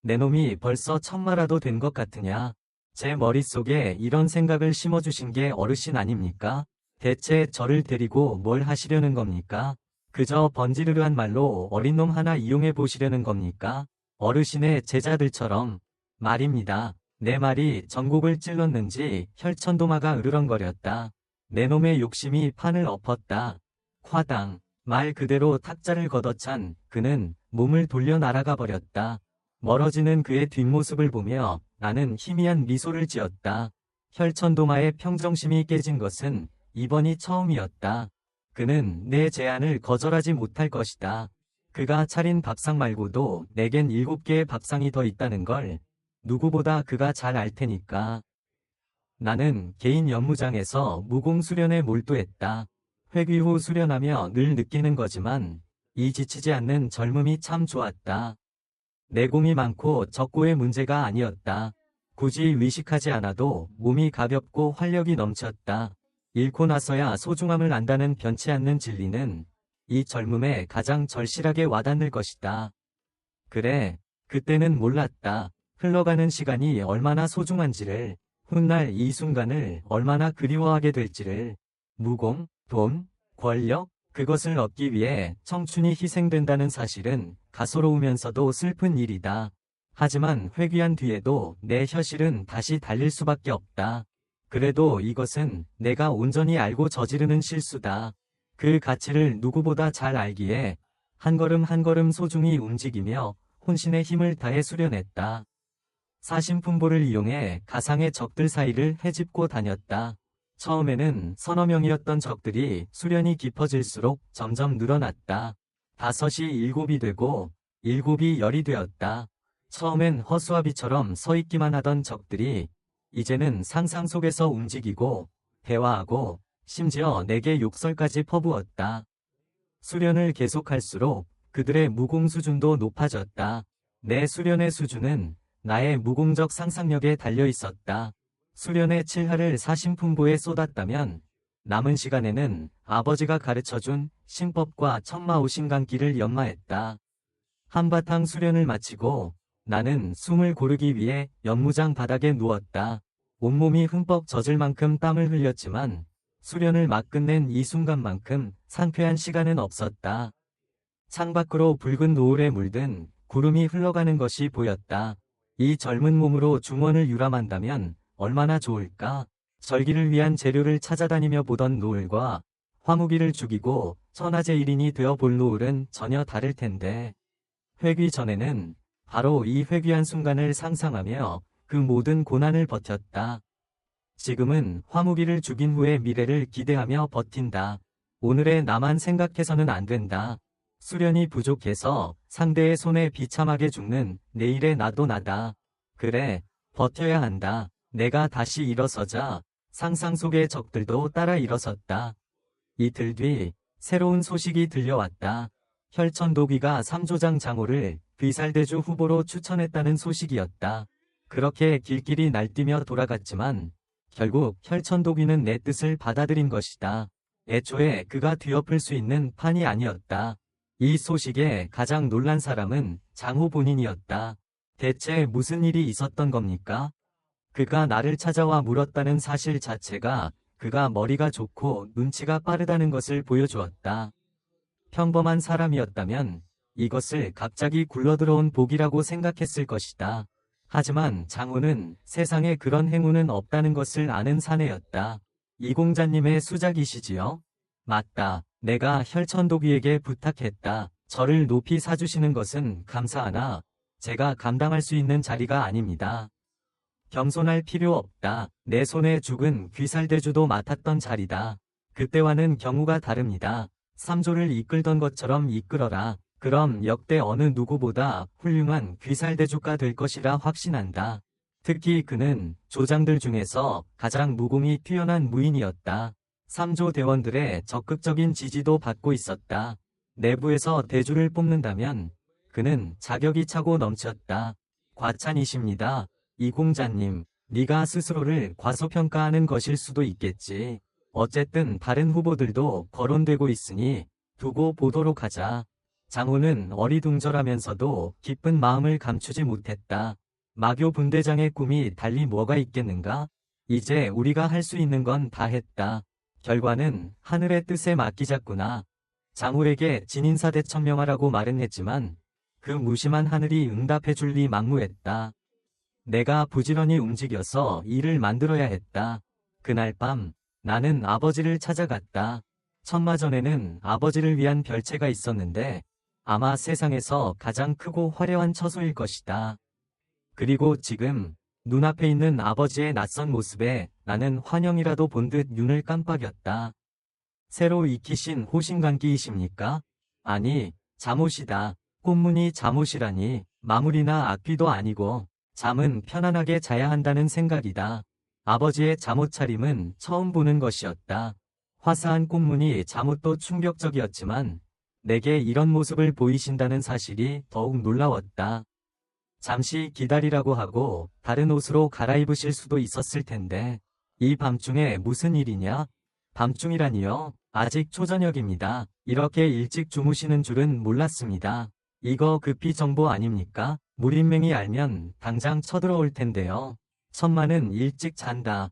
Speaker 1: 내 놈이 벌써 천마라도 된 것 같으냐. 제 머릿속에 이런 생각을 심어주신 게 어르신 아닙니까? 대체 저를 데리고 뭘 하시려는 겁니까? 그저 번지르르한 말로 어린 놈 하나 이용해 보시려는 겁니까? 어르신의 제자들처럼 말입니다. 내 말이 전곡을 찔렀는지 혈천도마가 으르렁거렸다. 내 놈의 욕심이 판을 엎었다. 화당. 말 그대로 탁자를 걷어찬 그는 몸을 돌려 날아가 버렸다. 멀어지는 그의 뒷모습을 보며 나는 희미한 미소를 지었다. 혈천도마의 평정심이 깨진 것은 이번이 처음이었다. 그는 내 제안을 거절하지 못할 것이다. 그가 차린 밥상 말고도 내겐 7개의 밥상이 더 있다는 걸 누구보다 그가 잘 알 테니까. 나는 개인 연무장에서 무공수련에 몰두했다. 회귀 후 수련하며 늘 느끼는 거지만 이 지치지 않는 젊음이 참 좋았다. 내공이 많고 적고의 문제가 아니었다. 굳이 의식하지 않아도 몸이 가볍고 활력이 넘쳤다. 잃고 나서야 소중함을 안다는 변치 않는 진리는 이 젊음에 가장 절실하게 와닿을 것이다. 그래, 그때는 몰랐다. 흘러가는 시간이 얼마나 소중한지를, 훗날 이 순간을 얼마나 그리워하게 될지를. 무공, 돈, 권력, 그것을 얻기 위해 청춘이 희생된다는 사실은 가소로우면서도 슬픈 일이다. 하지만 회귀한 뒤에도 내 혀실은 다시 달릴 수밖에 없다. 그래도 이것은 내가 온전히 알고 저지르는 실수다. 그 가치를 누구보다 잘 알기에 한 걸음 한 걸음 소중히 움직이며 혼신의 힘을 다해 수련했다. 사심풍보를 이용해 가상의 적들 사이를 헤집고 다녔다. 처음에는 서너 명이었던 적들이 수련이 깊어질수록 점점 늘어났다. 5이 7이 되고 7이 10이 되었다. 처음엔 허수아비처럼 서 있기만 하던 적들이 이제는 상상 속에서 움직이고 대화하고 심지어 내게 욕설까지 퍼부었다. 수련을 계속할수록 그들의 무공 수준도 높아졌다. 내 수련의 수준은 나의 무공적 상상력에 달려 있었다. 수련의 칠하를 사심풍보에 쏟았다면 남은 시간에는 아버지가 가르쳐준 신법과 천마오신강기를 연마했다. 한바탕 수련을 마치고 나는 숨을 고르기 위해 연무장 바닥에 누웠다. 온몸이 흠뻑 젖을 만큼 땀을 흘렸지만 수련을 막 끝낸 이 순간만큼 상쾌한 시간은 없었다. 창밖으로 붉은 노을에 물든 구름이 흘러가는 것이 보였다. 이 젊은 몸으로 중원을 유람한다면 얼마나 좋을까? 절기를 위한 재료를 찾아다니며 보던 노을과 화무기를 죽이고 천하제 1인이 되어 볼 노을은 전혀 다를 텐데. 회귀 전에는 바로 이 회귀한 순간을 상상하며 그 모든 고난을 버텼다. 지금은 화무기를 죽인 후의 미래를 기대하며 버틴다. 오늘의 나만 생각해서는 안 된다. 수련이 부족해서 상대의 손에 비참하게 죽는 내일의 나도 나다. 그래, 버텨야 한다. 내가 다시 일어서자 상상 속의 적들도 따라 일어섰다. 이틀 뒤 새로운 소식이 들려왔다. 혈천도귀가 삼조장 장호를 귀살대주 후보로 추천했다는 소식이었다. 그렇게 길길이 날뛰며 돌아갔지만 결국 혈천도귀는 내 뜻을 받아들인 것이다. 애초에 그가 뒤엎을 수 있는 판이 아니었다. 이 소식에 가장 놀란 사람은 장호 본인이었다. 대체 무슨 일이 있었던 겁니까? 그가 나를 찾아와 물었다는 사실 자체가 그가 머리가 좋고 눈치가 빠르다는 것을 보여주었다. 평범한 사람이었다면 이것을 갑자기 굴러들어온 복이라고 생각했을 것이다. 하지만 장호는 세상에 그런 행운은 없다는 것을 아는 사내였다. 이공자님의 수작이시지요? 맞다. 내가 혈천도귀에게 부탁했다. 저를 높이 사주시는 것은 감사하나 제가 감당할 수 있는 자리가 아닙니다. 겸손할 필요 없다. 내 손에 죽은 귀살대주도 맡았던 자리다. 그때와는 경우가 다릅니다. 삼조를 이끌던 것처럼 이끌어라. 그럼 역대 어느 누구보다 훌륭한 귀살대주가 될 것이라 확신한다. 특히 그는 조장들 중에서 가장 무공이 뛰어난 무인이었다. 3조 대원들의 적극적인 지지도 받고 있었다. 내부에서 대주를 뽑는다면 그는 자격이 차고 넘쳤다. 과찬이십니다. 이공자님, 네가 스스로를 과소평가하는 것일 수도 있겠지. 어쨌든 다른 후보들도 거론되고 있으니 두고 보도록 하자. 장호는 어리둥절하면서도 기쁜 마음을 감추지 못했다. 마교 분대장의 꿈이 달리 뭐가 있겠는가? 이제 우리가 할 수 있는 건 다 했다. 결과는 하늘의 뜻에 맡기자꾸나. 장호에게 진인사대 천명하라고 말은 했지만 그 무심한 하늘이 응답해 줄 리 만무했다. 내가 부지런히 움직여서 일을 만들어야 했다. 그날 밤 나는 아버지를 찾아갔다. 천마전에는 아버지를 위한 별채가 있었는데 아마 세상에서 가장 크고 화려한 처소일 것이다. 그리고 지금 눈앞에 있는 아버지의 낯선 모습에 나는 환영이라도 본 듯 눈을 깜빡였다. 새로 익히신 호신강기이십니까? 아니, 잠옷이다. 꽃무늬 잠옷이라니 마무리나 악귀도 아니고 잠은 편안하게 자야 한다는 생각이다. 아버지의 잠옷 차림은 처음 보는 것이었다. 화사한 꽃무늬 잠옷도 충격적이었지만 내게 이런 모습을 보이신다는 사실이 더욱 놀라웠다. 잠시 기다리라고 하고 다른 옷으로 갈아입으실 수도 있었을 텐데 이 밤중에 무슨 일이냐? 밤중이라니요? 아직 초저녁입니다. 이렇게 일찍 주무시는 줄은 몰랐습니다. 이거 급히 정보 아닙니까? 무린맹이 알면 당장 쳐들어올 텐데요. 천마는 일찍 잔다.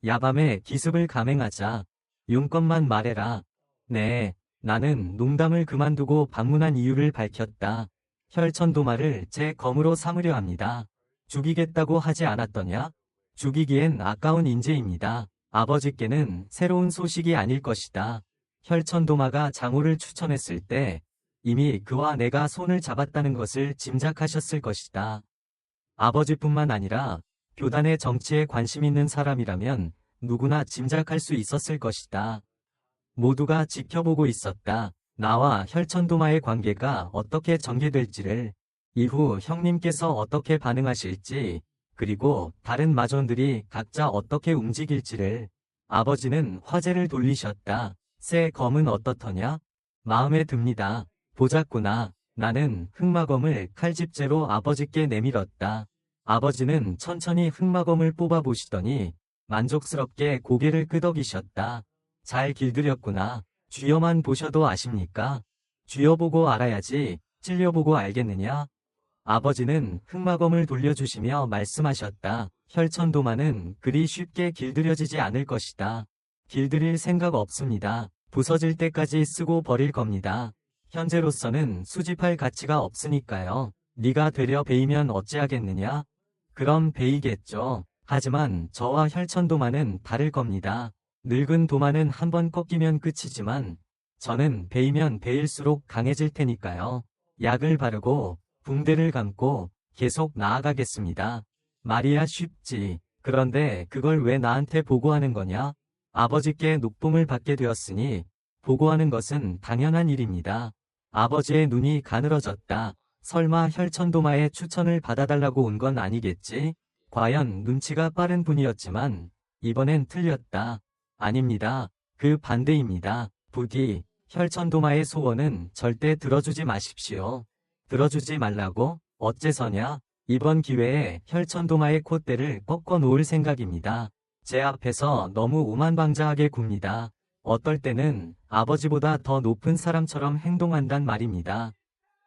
Speaker 1: 야밤에 기습을 감행하자. 용건만 말해라. 네, 나는 농담을 그만두고 방문한 이유를 밝혔다. 혈천도마를 제 검으로 삼으려 합니다. 죽이겠다고 하지 않았더냐? 죽이기엔 아까운 인재입니다. 아버지께는 새로운 소식이 아닐 것이다. 혈천도마가 장호를 추천했을 때 이미 그와 내가 손을 잡았다는 것을 짐작하셨을 것이다. 아버지뿐만 아니라 교단의 정치에 관심 있는 사람이라면 누구나 짐작할 수 있었을 것이다. 모두가 지켜보고 있었다. 나와 혈천도마의 관계가 어떻게 전개될지를, 이후 형님께서 어떻게 반응하실지, 그리고 다른 마존들이 각자 어떻게 움직일지를. 아버지는 화제를 돌리셨다. 새 검은 어떻더냐? 마음에 듭니다. 보자꾸나. 나는 흑마검을 칼집제로 아버지께 내밀었다. 아버지는 천천히 흑마검을 뽑아보시더니 만족스럽게 고개를 끄덕이셨다. 잘 길들였구나. 쥐어만 보셔도 아십니까? 쥐어보고 알아야지 찔려보고 알겠느냐? 아버지는 흑마검을 돌려주시며 말씀하셨다. 혈천도마는 그리 쉽게 길들여지지 않을 것이다. 길들일 생각 없습니다. 부서질 때까지 쓰고 버릴 겁니다. 현재로서는 수집할 가치가 없으니까요. 네가 되려 베이면 어찌하겠느냐? 그럼 베이겠죠. 하지만 저와 혈천도마는 다를 겁니다. 늙은 도마는 한번 꺾이면 끝이지만 저는 베이면 베일수록 강해질 테니까요. 약을 바르고 붕대를 감고 계속 나아가겠습니다. 말이야 쉽지. 그런데 그걸 왜 나한테 보고하는 거냐? 아버지께 녹봉을 받게 되었으니 보고하는 것은 당연한 일입니다. 아버지의 눈이 가늘어졌다. 설마 혈천도마의 추천을 받아달라고 온 건 아니겠지? 과연 눈치가 빠른 분이었지만 이번엔 틀렸다. 아닙니다. 그 반대입니다. 부디 혈천도마의 소원은 절대 들어주지 마십시오. 들어주지 말라고? 어째서냐? 이번 기회에 혈천도마의 콧대를 꺾어 놓을 생각입니다. 제 앞에서 너무 오만방자하게 굽니다. 어떨 때는 아버지보다 더 높은 사람처럼 행동한단 말입니다.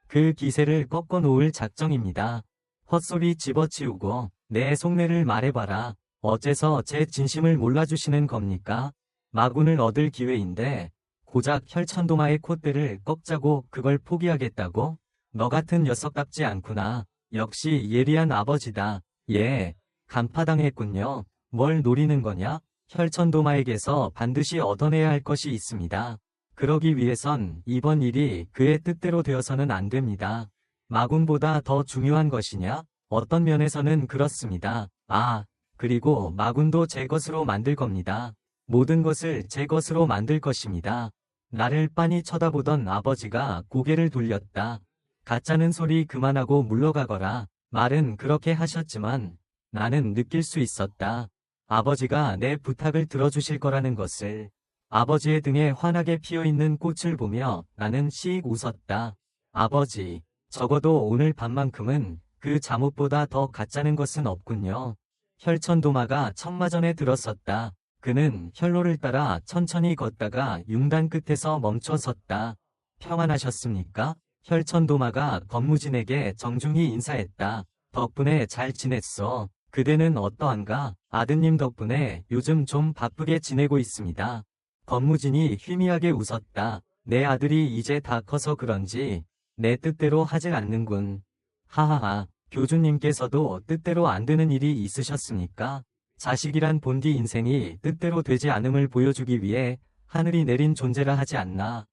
Speaker 1: 그 기세를 꺾어 놓을 작정입니다. 헛소리 집어치우고 내 속내를 말해봐라. 어째서 제 진심을 몰라주시는 겁니까? 마군을 얻을 기회인데 고작 혈천도마의 콧대를 꺾자고 그걸 포기하겠다고? 너 같은 녀석답지 않구나. 역시 예리한 아버지다. 예, 간파당했군요. 뭘 노리는 거냐? 혈천도마에게서 반드시 얻어내야 할 것이 있습니다. 그러기 위해선 이번 일이 그의 뜻대로 되어서는 안 됩니다. 마군보다 더 중요한 것이냐? 어떤 면에서는 그렇습니다. 아, 그리고 마군도 제 것으로 만들 겁니다. 모든 것을 제 것으로 만들 것입니다. 나를 빤히 쳐다보던 아버지가 고개를 돌렸다. 가짜는 소리 그만하고 물러가거라. 말은 그렇게 하셨지만 나는 느낄 수 있었다. 아버지가 내 부탁을 들어주실 거라는 것을. 아버지의 등에 환하게 피어있는 꽃을 보며 나는 씩 웃었다. 아버지, 적어도 오늘 밤만큼은 그 잠옷보다 더 가짜는 것은 없군요. 혈천도마가 천마전에 들었었다. 그는 혈로를 따라 천천히 걷다가 융단 끝에서 멈춰 섰다. 평안하셨습니까? 혈천도마가 권무진에게 정중히 인사했다. 덕분에 잘 지냈어. 그대는 어떠한가? 아드님 덕분에 요즘 좀 바쁘게 지내고 있습니다. 권무진이 희미하게 웃었다. 내 아들이 이제 다 커서 그런지 내 뜻대로 하질 않는군. 하하하, 교주님께서도 뜻대로 안 되는 일이 있으셨습니까? 자식이란 본디 인생이 뜻대로 되지 않음을 보여주기 위해 하늘이 내린 존재라 하지 않나.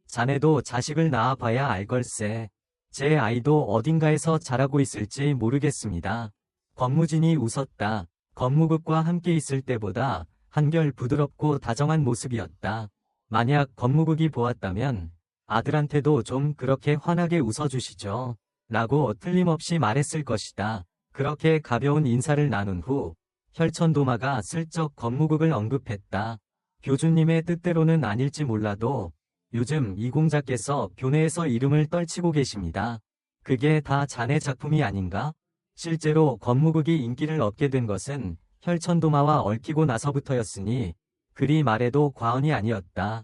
Speaker 1: 자네도 자식을 낳아봐야 알걸세. 제 아이도 어딘가에서 자라고 있을지 모르겠습니다. 권무진이 웃었다. 권무국과 함께 있을 때보다 한결 부드럽고 다정한 모습이었다. 만약 권무국이 보았다면 아들한테도 좀 그렇게 환하게 웃어주시죠. 라고 틀림없이 말했을 것이다. 그렇게 가벼운 인사를 나눈 후 혈천도마가 슬쩍 권무국을 언급했다. 교주님의 뜻대로는 아닐지 몰라도 요즘 이공자께서 교내에서 이름을 떨치고 계십니다. 그게 다 자네 작품이 아닌가? 실제로 권무국이 인기를 얻게 된 것은 혈천도마와 얽히고 나서부터였으니 그리 말해도 과언이 아니었다.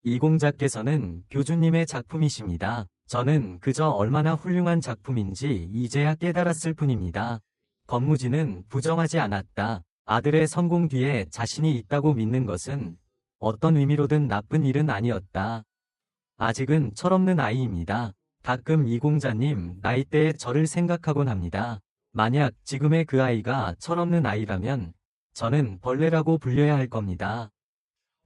Speaker 1: 이공자께서는 교주님의 작품이십니다. 저는 그저 얼마나 훌륭한 작품인지 이제야 깨달았을 뿐입니다. 권무진은 부정하지 않았다. 아들의 성공 뒤에 자신이 있다고 믿는 것은 어떤 의미로든 나쁜 일은 아니었다. 아직은 철없는 아이입니다. 가끔 이공자님 나이대에 저를 생각하곤 합니다. 만약 지금의 그 아이가 철없는 아이라면 저는 벌레라고 불려야 할 겁니다.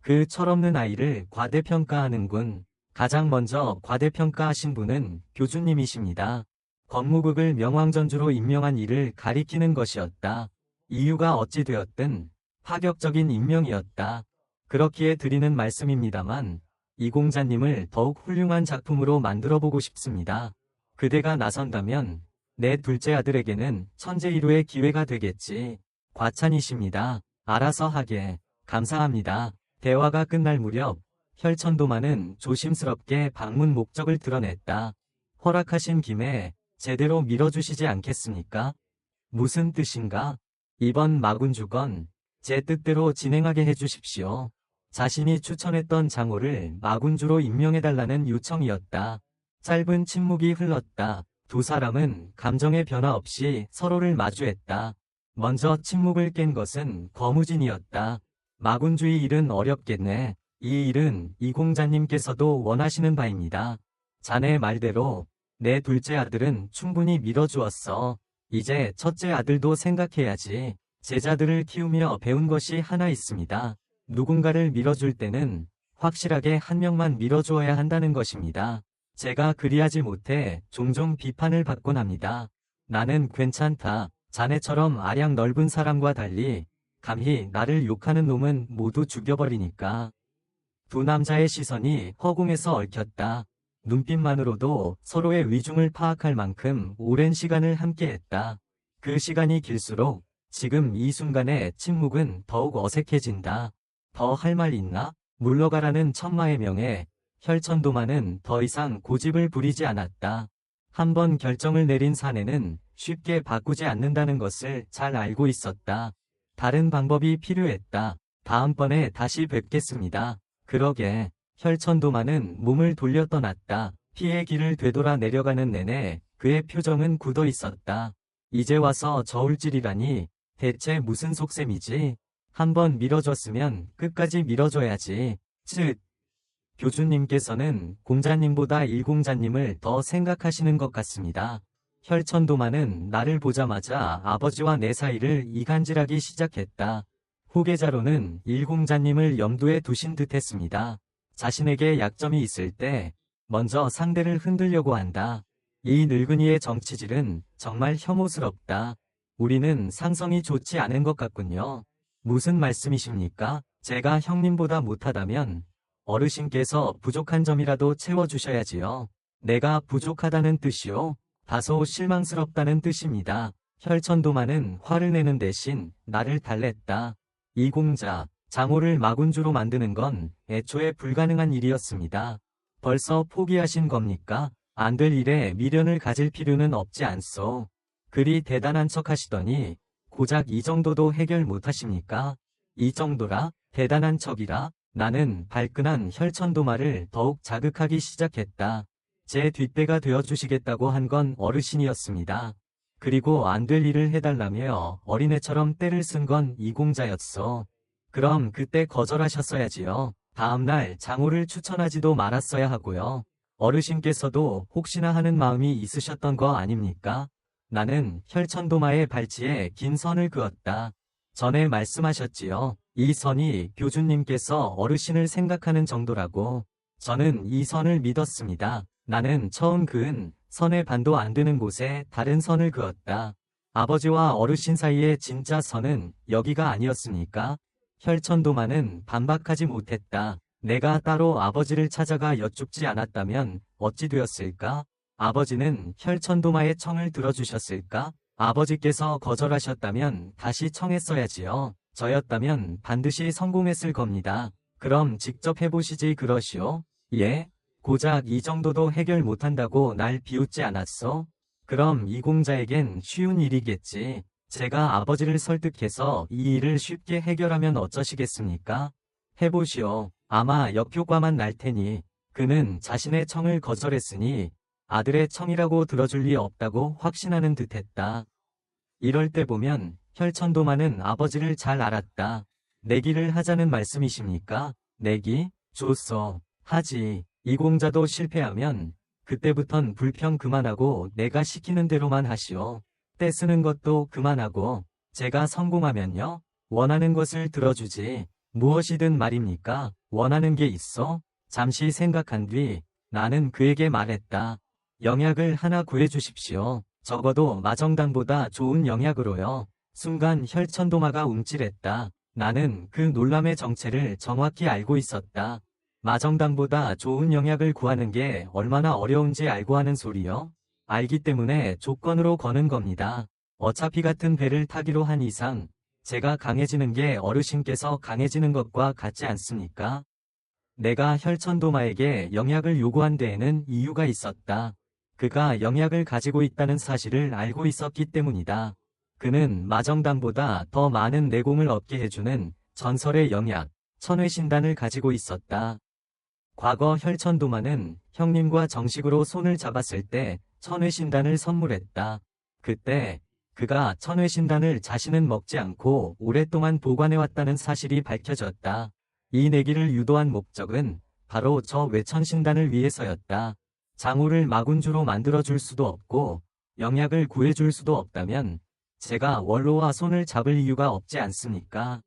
Speaker 1: 그 철없는 아이를 과대평가하는군. 가장 먼저 과대평가하신 분은 교주님이십니다. 권무국을 명왕전주로 임명한 이를 가리키는 것이었다. 이유가 어찌 되었든 파격적인 임명이었다. 그렇기에 드리는 말씀입니다만 이공자님을 더욱 훌륭한 작품으로 만들어보고 싶습니다. 그대가 나선다면 내 둘째 아들에게는 천재일우의 기회가 되겠지. 과찬이십니다. 알아서 하게. 감사합니다. 대화가 끝날 무렵 혈천도마는 조심스럽게 방문 목적을 드러냈다. 허락하신 김에 제대로 밀어주시지 않겠습니까? 무슨 뜻인가? 이번 마군주건 제 뜻대로 진행하게 해주십시오. 자신이 추천했던 장호를 마군주로 임명해달라는 요청이었다. 짧은 침묵이 흘렀다. 두 사람은 감정의 변화 없이 서로를 마주했다. 먼저 침묵을 깬 것은 거무진이었다. 마군주의 일은 어렵겠네. 이 일은 이공자님께서도 원하시는 바입니다. 자네 말대로 내 둘째 아들은 충분히 밀어주었어. 이제 첫째 아들도 생각해야지. 제자들을 키우며 배운 것이 하나 있습니다. 누군가를 밀어줄 때는 확실하게 한 명만 밀어주어야 한다는 것입니다. 제가 그리하지 못해 종종 비판을 받곤 합니다. 나는 괜찮다. 자네처럼 아량 넓은 사람과 달리 감히 나를 욕하는 놈은 모두 죽여버리니까. 두 남자의 시선이 허공에서 얽혔다. 눈빛만으로도 서로의 위중을 파악할 만큼 오랜 시간을 함께했다. 그 시간이 길수록 지금 이 순간의 침묵은 더욱 어색해진다. 더 할 말 있나? 물러가라는 천마의 명에 혈천도마는 더 이상 고집을 부리지 않았다. 한번 결정을 내린 사내는 쉽게 바꾸지 않는다는 것을 잘 알고 있었다. 다른 방법이 필요했다. 다음번에 다시 뵙겠습니다. 그러게 혈천도마는 몸을 돌려 떠났다. 피의 길을 되돌아 내려가는 내내 그의 표정은 굳어 있었다. 이제 와서 저울질이라니 대체 무슨 속셈이지? 한번 밀어줬으면 끝까지 밀어줘야지. 즉, 교주님께서는 공자님보다 일공자님을 더 생각하시는 것 같습니다. 혈천도마는 나를 보자마자 아버지와 내 사이를 이간질하기 시작했다. 후계자로는 일공자님을 염두에 두신 듯 했습니다. 자신에게 약점이 있을 때 먼저 상대를 흔들려고 한다. 이 늙은이의 정치질은 정말 혐오스럽다. 우리는 상성이 좋지 않은 것 같군요. 무슨 말씀이십니까? 제가 형님보다 못하다면 어르신께서 부족한 점이라도 채워주셔야지요. 내가 부족하다는 뜻이요. 다소 실망스럽다는 뜻입니다. 혈천도마는 화를 내는 대신 나를 달랬다. 이공자, 장호를 마군주로 만드는 건 애초에 불가능한 일이었습니다. 벌써 포기하신 겁니까? 안 될 일에 미련을 가질 필요는 없지 않소. 그리 대단한 척 하시더니 고작 이 정도도 해결 못하십니까? 이 정도라? 대단한 척이라? 나는 발끈한 혈천도마를 더욱 자극하기 시작했다. 제 뒷배가 되어주시겠다고 한 건 어르신이었습니다. 그리고 안 될 일을 해달라며 어린애처럼 떼를 쓴 건 이공자였어. 그럼 그때 거절하셨어야지요. 다음날 장호를 추천하지도 말았어야 하고요. 어르신께서도 혹시나 하는 마음이 있으셨던 거 아닙니까? 나는 혈천도마의 발치에 긴 선을 그었다. 전에 말씀하셨지요. 이 선이 교주님께서 어르신을 생각하는 정도라고. 저는 이 선을 믿었습니다. 나는 처음 그은 선의 반도 안 되는 곳에 다른 선을 그었다. 아버지와 어르신 사이의 진짜 선은 여기가 아니었습니까? 혈천도마는 반박하지 못했다. 내가 따로 아버지를 찾아가 여쭙지 않았다면 어찌 되었을까? 아버지는 혈천도마의 청을 들어주셨을까? 아버지께서 거절하셨다면 다시 청했어야지요. 저였다면 반드시 성공했을 겁니다. 그럼 직접 해보시지 그러시오. 예? 고작 이 정도도 해결 못한다고 날 비웃지 않았어? 그럼 이공자에겐 쉬운 일이겠지. 제가 아버지를 설득해서 이 일을 쉽게 해결하면 어쩌시겠습니까? 해보시오. 아마 역효과만 날 테니. 그는 자신의 청을 거절했으니 아들의 청이라고 들어줄 리 없다고 확신하는 듯했다. 이럴 때 보면 혈천도마는 아버지를 잘 알았다. 내기를 하자는 말씀이십니까? 내기? 좋소. 하지. 이공자도 실패하면 그때부턴 불평 그만하고 내가 시키는 대로만 하시오. 떼쓰는 것도 그만하고 제가 성공하면요. 원하는 것을 들어주지. 무엇이든 말입니까? 원하는 게 있어? 잠시 생각한 뒤 나는 그에게 말했다. 영약을 하나 구해주십시오. 적어도 마정당보다 좋은 영약으로요. 순간 혈천도마가 움찔했다. 나는 그 놀람의 정체를 정확히 알고 있었다. 마정당보다 좋은 영약을 구하는 게 얼마나 어려운지 알고 하는 소리요? 알기 때문에 조건으로 거는 겁니다. 어차피 같은 배를 타기로 한 이상 제가 강해지는 게 어르신께서 강해지는 것과 같지 않습니까? 내가 혈천도마에게 영약을 요구한 데에는 이유가 있었다. 그가 영약을 가지고 있다는 사실을 알고 있었기 때문이다. 그는 마정당보다 더 많은 내공을 얻게 해주는 전설의 영약, 천회신단을 가지고 있었다. 과거 혈천도마는 형님과 정식으로 손을 잡았을 때 천회신단을 선물했다. 그때 그가 천회신단을 자신은 먹지 않고 오랫동안 보관해왔다는 사실이 밝혀졌다. 이 내기를 유도한 목적은 바로 저 외천신단을 위해서였다. 장호를 마군주로 만들어줄 수도 없고 영약을 구해줄 수도 없다면 제가 원로와 손을 잡을 이유가 없지 않습니까?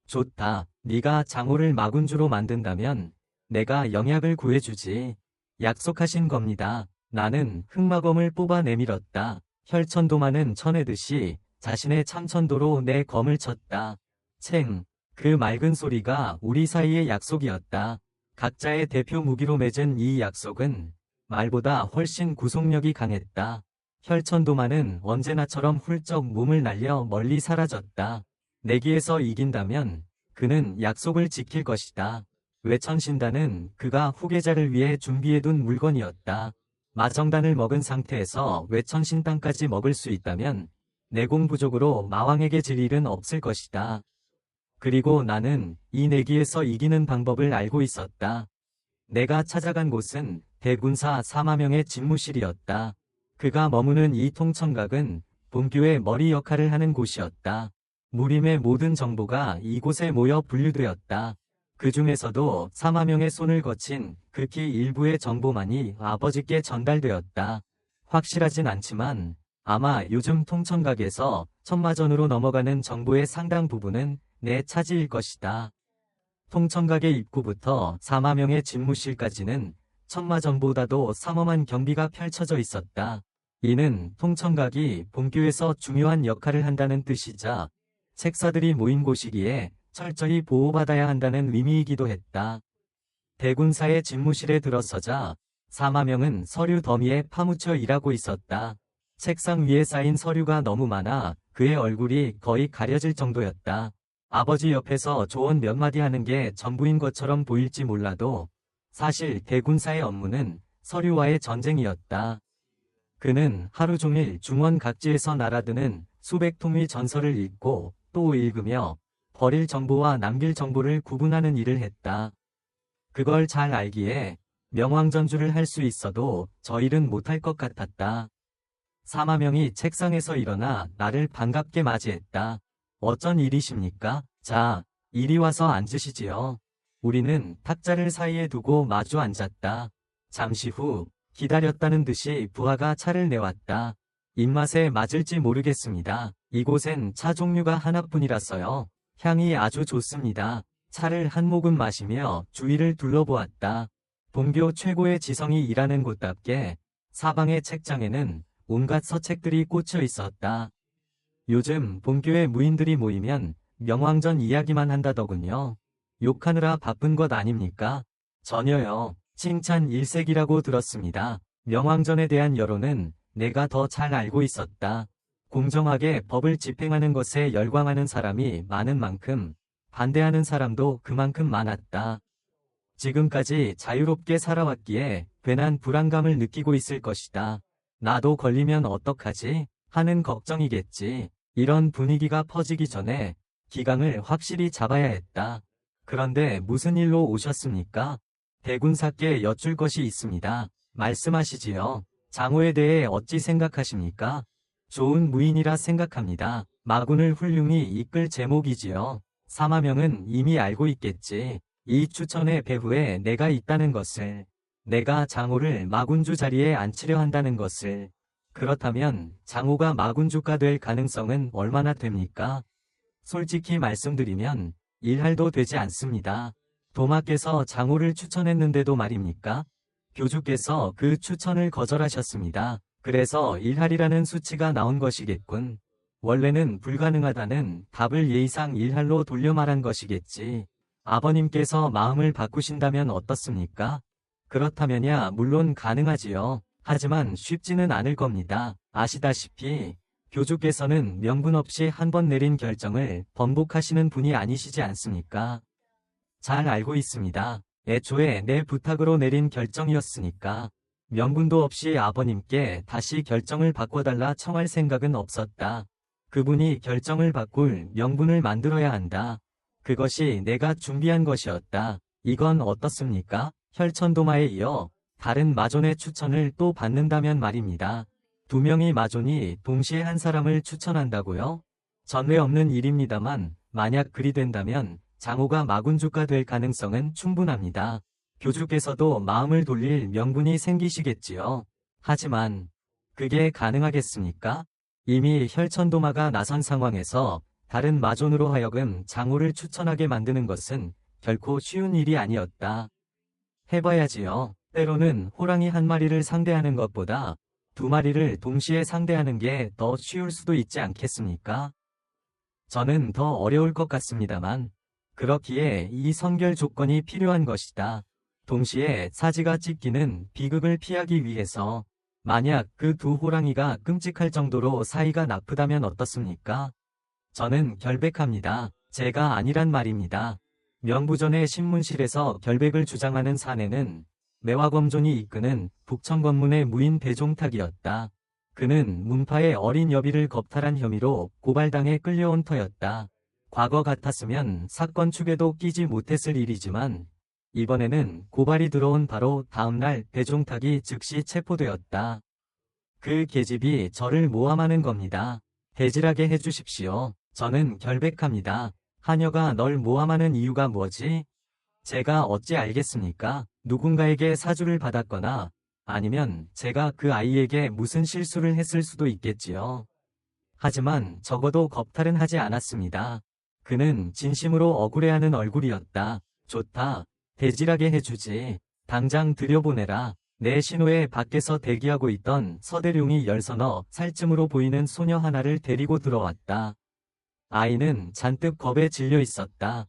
Speaker 1: 좋다. 네가 장호를 마군주로 만든다면 내가 영약을 구해주지. 약속하신 겁니다. 나는 흑마검을 뽑아 내밀었다. 혈천도마는 쳐내듯이 자신의 참천도로 내 검을 쳤다. 챙. 그 맑은 소리가 우리 사이의 약속이었다. 각자의 대표 무기로 맺은 이 약속은 말보다 훨씬 구속력이 강했다. 혈천도마는 언제나처럼 훌쩍 몸을 날려 멀리 사라졌다. 내기에서 이긴다면 그는 약속을 지킬 것이다. 외천신단은 그가 후계자를 위해 준비해둔 물건이었다. 마정단을 먹은 상태에서 외천신단까지 먹을 수 있다면 내공 부족으로 마왕에게 질 일은 없을 것이다. 그리고 나는 이 내기에서 이기는 방법을 알고 있었다. 내가 찾아간 곳은 대군사 사마명의 집무실이었다. 그가 머무는 이 통천각은 본교의 머리 역할을 하는 곳이었다. 무림의 모든 정보가 이곳에 모여 분류되었다. 그 중에서도 사마명의 손을 거친 극히 일부의 정보만이 아버지께 전달되었다. 확실하진 않지만 아마 요즘 통천각에서 천마전으로 넘어가는 정보의 상당 부분은 내 차지일 것이다. 통천각의 입구부터 사마명의 집무실까지는 천마전보다도 삼엄한 경비가 펼쳐져 있었다. 이는 통천각이 본교에서 중요한 역할을 한다는 뜻이자 책사들이 모인 곳이기에 철저히 보호받아야 한다는 의미이기도 했다. 대군사의 집무실에 들어서자 사마명은 서류 더미에 파묻혀 일하고 있었다. 책상 위에 쌓인 서류가 너무 많아 그의 얼굴이 거의 가려질 정도였다. 아버지 옆에서 조언 몇 마디 하는 게 전부인 것처럼 보일지 몰라도 사실 대군사의 업무는 서류와의 전쟁이었다. 그는 하루 종일 중원 각지에서 날아드는 수백 통의 전서를 읽고 또 읽으며 버릴 정보와 남길 정보를 구분하는 일을 했다. 그걸 잘 알기에 명왕전주를 할 수 있어도 저 일은 못할 것 같았다. 사마명이 책상에서 일어나 나를 반갑게 맞이했다. 어쩐 일이십니까? 자, 이리 와서 앉으시지요. 우리는 탁자를 사이에 두고 마주 앉았다. 잠시 후 기다렸다는 듯이 부하가 차를 내왔다. 입맛에 맞을지 모르겠습니다. 이곳엔 차 종류가 하나뿐이라서요. 향이 아주 좋습니다. 차를 한 모금 마시며 주위를 둘러보았다. 본교 최고의 지성이 일하는 곳답게 사방의 책장에는 온갖 서책들이 꽂혀 있었다. 요즘 본교의 무인들이 모이면 명왕전 이야기만 한다더군요. 욕하느라 바쁜 것 아닙니까? 전혀요. 칭찬 일색이라고 들었습니다. 명왕전에 대한 여론은 내가 더 잘 알고 있었다. 공정하게 법을 집행하는 것에 열광하는 사람이 많은 만큼 반대하는 사람도 그만큼 많았다. 지금까지 자유롭게 살아왔기에 괜한 불안감을 느끼고 있을 것이다. 나도 걸리면 어떡하지? 하는 걱정이겠지. 이런 분위기가 퍼지기 전에 기강을 확실히 잡아야 했다. 그런데 무슨 일로 오셨습니까? 대군사께 여쭐 것이 있습니다. 말씀하시지요. 장호에 대해 어찌 생각하십니까? 좋은 무인이라 생각합니다. 마군을 훌륭히 이끌 제목이지요. 사마명은 이미 알고 있겠지. 이 추천의 배후에 내가 있다는 것을. 내가 장호를 마군주 자리에 앉히려 한다는 것을. 그렇다면 장호가 마군주가 될 가능성은 얼마나 됩니까? 솔직히 말씀드리면 일할도 되지 않습니다. 도마께서 장호를 추천했는데도 말입니까? 교주께서 그 추천을 거절하셨습니다. 그래서 일할이라는 수치가 나온 것이겠군. 원래는 불가능하다는 답을 예의상 일할로 돌려 말한 것이겠지. 아버님께서 마음을 바꾸신다면 어떻습니까? 그렇다면야 물론 가능하지요. 하지만 쉽지는 않을 겁니다. 아시다시피 교주께서는 명분 없이 한 번 내린 결정을 번복하시는 분이 아니시지 않습니까? 잘 알고 있습니다. 애초에 내 부탁으로 내린 결정이었으니까. 명분도 없이 아버님께 다시 결정을 바꿔달라 청할 생각은 없었다. 그분이 결정을 바꿀 명분을 만들어야 한다. 그것이 내가 준비한 것이었다. 이건 어떻습니까? 혈천도마에 이어 다른 마존의 추천을 또 받는다면 말입니다. 두 명의 마존이 동시에 한 사람을 추천한다고요? 전례 없는 일입니다만 만약 그리 된다면 장호가 마군주가 될 가능성은 충분합니다. 교주께서도 마음을 돌릴 명분이 생기시겠지요. 하지만 그게 가능하겠습니까? 이미 혈천도마가 나선 상황에서 다른 마존으로 하여금 장호를 추천하게 만드는 것은 결코 쉬운 일이 아니었다. 해봐야지요. 때로는 호랑이 한 마리를 상대하는 것보다 두 마리를 동시에 상대하는 게 더 쉬울 수도 있지 않겠습니까? 저는 더 어려울 것 같습니다만 그렇기에 이 선결 조건이 필요한 것이다. 동시에 사지가 찢기는 비극을 피하기 위해서 만약 그 두 호랑이가 끔찍할 정도로 사이가 나쁘다면 어떻습니까? 저는 결백합니다. 제가 아니란 말입니다. 명부전의 신문실에서 결백을 주장하는 사내는 매화검존이 이끄는 북천검문의 무인 배종탁이었다. 그는 문파의 어린 여비를 겁탈한 혐의로 고발당해 끌려온 터였다. 과거 같았으면 사건 축에도 끼지 못했을 일이지만 이번에는 고발이 들어온 바로 다음날 배종탁이 즉시 체포되었다. 그 계집이 저를 모함하는 겁니다. 배질하게 해주십시오. 저는 결백합니다. 하녀가 널 모함하는 이유가 뭐지? 제가 어찌 알겠습니까? 누군가에게 사주를 받았거나 아니면 제가 그 아이에게 무슨 실수를 했을 수도 있겠지요. 하지만 적어도 겁탈은 하지 않았습니다. 그는 진심으로 억울해하는 얼굴이었다. 좋다. 배질하게 해주지. 당장 들여보내라. 내 신호에 밖에서 대기하고 있던 서대룡이 열서너 살쯤으로 보이는 소녀 하나를 데리고 들어왔다. 아이는 잔뜩 겁에 질려 있었다.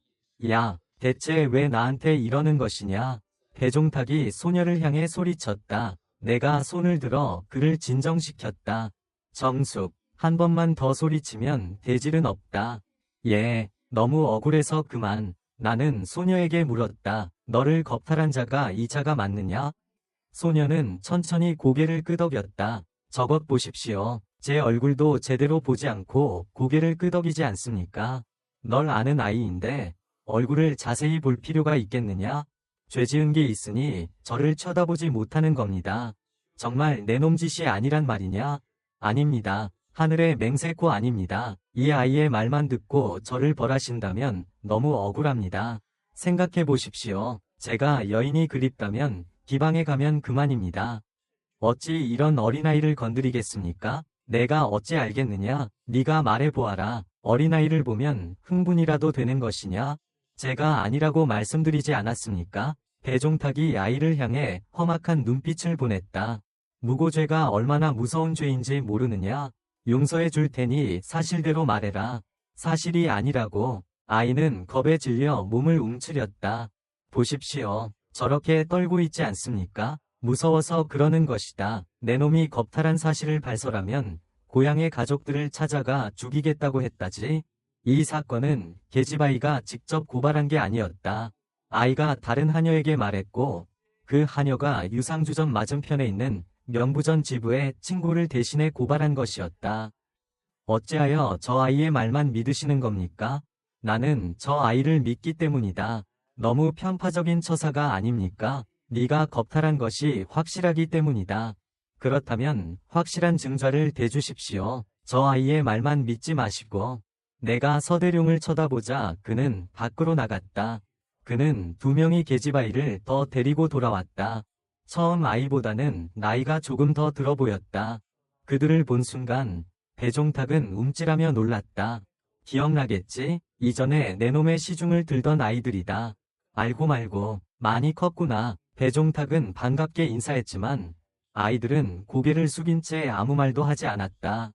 Speaker 1: 야, 대체 왜 나한테 이러는 것이냐? 배종탁이 소녀를 향해 소리쳤다. 내가 손을 들어 그를 진정시켰다. 정숙, 한 번만 더 소리치면 대질은 없다. 예, 너무 억울해서 그만. 나는 소녀에게 물었다. 너를 겁탈한 자가 이 자가 맞느냐? 소녀는 천천히 고개를 끄덕였다. 저것 보십시오. 제 얼굴도 제대로 보지 않고 고개를 끄덕이지 않습니까? 널 아는 아이인데 얼굴을 자세히 볼 필요가 있겠느냐? 죄 지은 게 있으니 저를 쳐다보지 못하는 겁니다. 정말 내 놈짓이 아니란 말이냐? 아닙니다. 하늘의 맹세코 아닙니다. 이 아이의 말만 듣고 저를 벌하신다면 너무 억울합니다. 생각해 보십시오. 제가 여인이 그립다면 기방에 가면 그만입니다. 어찌 이런 어린아이를 건드리겠습니까? 내가 어찌 알겠느냐? 네가 말해보아라. 어린아이를 보면 흥분이라도 되는 것이냐? 제가 아니라고 말씀드리지 않았습니까? 배종탁이 아이를 향해 험악한 눈빛을 보냈다. 무고죄가 얼마나 무서운 죄인지 모르느냐? 용서해 줄 테니 사실대로 말해라. 사실이 아니라고. 아이는 겁에 질려 몸을 움츠렸다. 보십시오. 저렇게 떨고 있지 않습니까? 무서워서 그러는 것이다. 내 놈이 겁탈한 사실을 발설하면 고향의 가족들을 찾아가 죽이겠다고 했다지. 이 사건은 계집아이가 직접 고발한 게 아니었다. 아이가 다른 하녀에게 말했고 그 하녀가 유상주점 맞은편에 있는 명부전 지부의 친구를 대신해 고발한 것이었다. 어찌하여 저 아이의 말만 믿으시는 겁니까? 나는 저 아이를 믿기 때문이다. 너무 편파적인 처사가 아닙니까? 네가 겁탈한 것이 확실하기 때문이다. 그렇다면 확실한 증거를 대주십시오. 저 아이의 말만 믿지 마시고. 내가 서대룡을 쳐다보자 그는 밖으로 나갔다. 그는 2명의 계집아이를 더 데리고 돌아왔다. 처음 아이보다는 나이가 조금 더 들어 보였다. 그들을 본 순간 배종탁은 움찔하며 놀랐다. 기억나겠지? 이전에 내 놈의 시중을 들던 아이들이다. 알고 말고 많이 컸구나. 배종탁은 반갑게 인사했지만 아이들은 고개를 숙인 채 아무 말도 하지 않았다.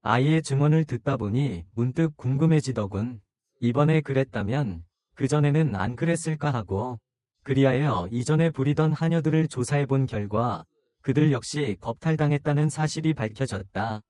Speaker 1: 아이의 증언을 듣다 보니 문득 궁금해지더군. 이번에 그랬다면 그전에는 안 그랬을까 하고. 그리하여 이전에 부리던 하녀들을 조사해본 결과 그들 역시 겁탈당했다는 사실이 밝혀졌다.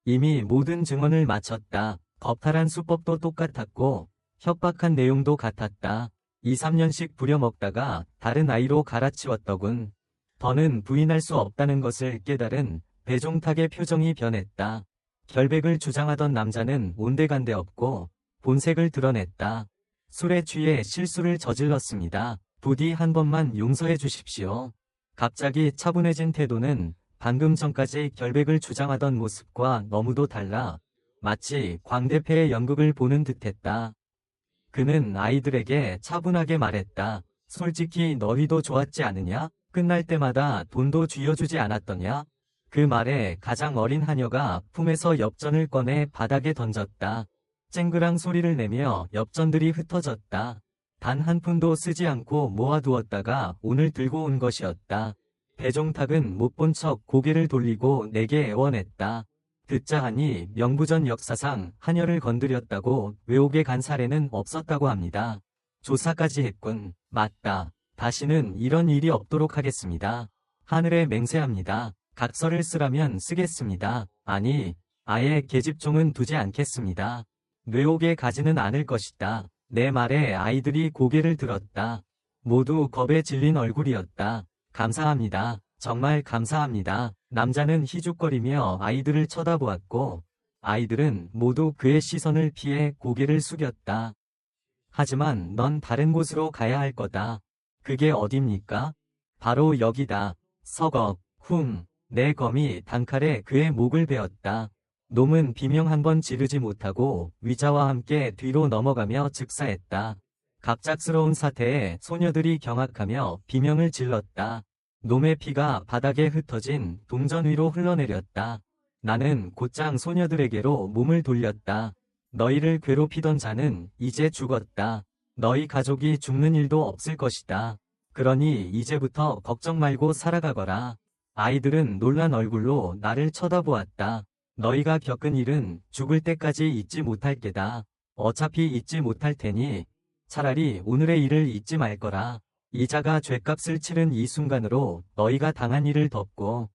Speaker 1: 이미 모든 증언을 마쳤다. 겁탈한 수법도 똑같았고 협박한 내용도 같았다. 2, 3년씩 부려먹다가 다른 아이로 갈아치웠더군. 더는 부인할 수 없다는 것을 깨달은 배종탁의 표정이 변했다. 결백을 주장하던 남자는 온데간데 없고 본색을 드러냈다. 술에 취해 실수를 저질렀습니다. 부디 한 번만 용서해 주십시오. 갑자기 차분해진 태도는 방금 전까지 결백을 주장하던 모습과 너무도 달라 마치 광대패의 연극을 보는 듯했다. 그는 아이들에게 차분하게 말했다. 솔직히 너희도 좋았지 않으냐? 끝날 때마다 돈도 쥐어주지 않았더냐? 그 말에 가장 어린 하녀가 품에서 엽전을 꺼내 바닥에 던졌다. 쨍그랑 소리를 내며 엽전들이 흩어졌다. 단 한 푼도 쓰지 않고 모아두었다가 오늘 들고 온 것이었다. 배종탁은 못 본 척 고개를 돌리고 내게 애원했다. 듣자 하니 명부전 역사상 하녀를 건드렸다고 외옥에 간 사례는 없었다고 합니다. 조사까지 했군. 맞다. 다시는 이런 일이 없도록 하겠습니다. 하늘에 맹세합니다. 각서를 쓰라면 쓰겠습니다. 아니, 아예 계집종은 두지 않겠습니다. 뇌옥에 가지는 않을 것이다. 내 말에 아이들이 고개를 들었다. 모두 겁에 질린 얼굴이었다. 감사합니다. 정말 감사합니다. 남자는 희죽거리며 아이들을 쳐다보았고 아이들은 모두 그의 시선을 피해 고개를 숙였다. 하지만 넌 다른 곳으로 가야 할 거다. 그게 어딥니까? 바로 여기다. 서걱, 쿵. 내 검이 단칼에 그의 목을 베었다. 놈은 비명 한 번 지르지 못하고 위자와 함께 뒤로 넘어가며 즉사했다. 갑작스러운 사태에 소녀들이 경악하며 비명을 질렀다. 놈의 피가 바닥에 흩어진 동전 위로 흘러내렸다. 나는 곧장 소녀들에게로 몸을 돌렸다. 너희를 괴롭히던 자는 이제 죽었다. 너희 가족이 죽는 일도 없을 것이다. 그러니 이제부터 걱정 말고 살아가거라. 아이들은 놀란 얼굴로 나를 쳐다보았다. 너희가 겪은 일은 죽을 때까지 잊지 못할 게다. 어차피 잊지 못할 테니 차라리 오늘의 일을 잊지 말 거라. 이자가 죗값을 치른 이 순간으로 너희가 당한 일을 덮고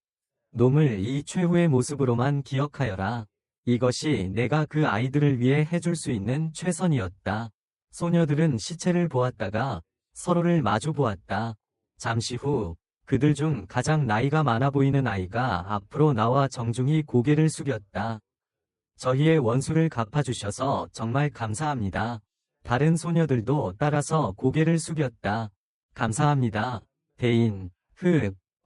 Speaker 1: 놈을 이 최후의 모습으로만 기억하여라. 이것이 내가 그 아이들을 위해 해줄 수 있는 최선이었다. 소녀들은 시체를 보았다가 서로를 마주 보았다. 잠시 후 그들 중 가장 나이가 많아 보이는 아이가 앞으로 나와 정중히 고개를 숙였다. 저희의 원수를 갚아주셔서 정말 감사합니다. 다른 소녀들도 따라서 고개를 숙였다. 감사합니다. 대인,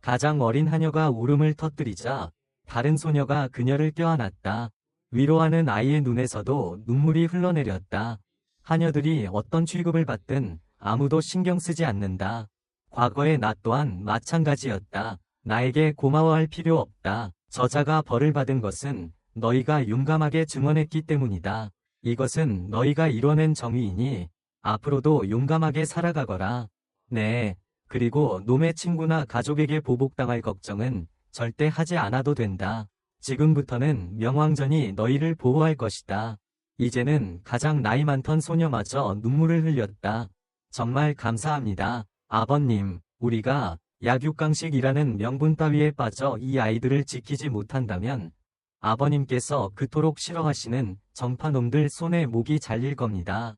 Speaker 1: 가장 어린 하녀가 울음을 터뜨리자 다른 소녀가 그녀를 껴안았다. 위로하는 아이의 눈에서도 눈물이 흘러내렸다. 하녀들이 어떤 취급을 받든 아무도 신경 쓰지 않는다. 과거의 나 또한 마찬가지였다. 나에게 고마워할 필요 없다. 저자가 벌을 받은 것은 너희가 용감하게 증언했기 때문이다. 이것은 너희가 이뤄낸 정의이니 앞으로도 용감하게 살아가거라. 네. 그리고 놈의 친구나 가족에게 보복당할 걱정은 절대 하지 않아도 된다. 지금부터는 명왕전이 너희를 보호할 것이다. 이제는 가장 나이 많던 소녀마저 눈물을 흘렸다. 정말 감사합니다. 아버님, 우리가 약육강식이라는 명분 따위에 빠져 이 아이들을 지키지 못한다면 아버님께서 그토록 싫어하시는 정파놈들 손에 목이 잘릴 겁니다.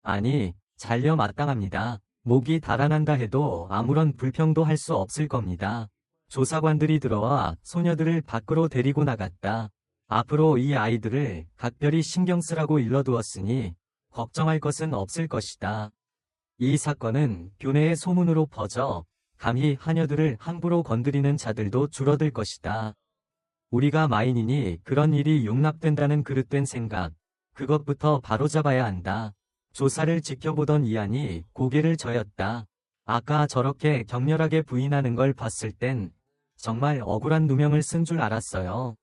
Speaker 1: 아니, 잘려 마땅합니다. 목이 달아난다 해도 아무런 불평도 할 수 없을 겁니다. 조사관들이 들어와 소녀들을 밖으로 데리고 나갔다. 앞으로 이 아이들을 각별히 신경 쓰라고 일러두었으니 걱정할 것은 없을 것이다. 이 사건은 교내의 소문으로 퍼져 감히 하녀들을 함부로 건드리는 자들도 줄어들 것이다. 우리가 마인이니 그런 일이 용납된다는 그릇된 생각, 그것부터 바로잡아야 한다. 조사를 지켜보던 이안이 고개를 저었다. 아까 저렇게 격렬하게 부인하는 걸 봤을 땐 정말 억울한 누명을 쓴 줄 알았어요.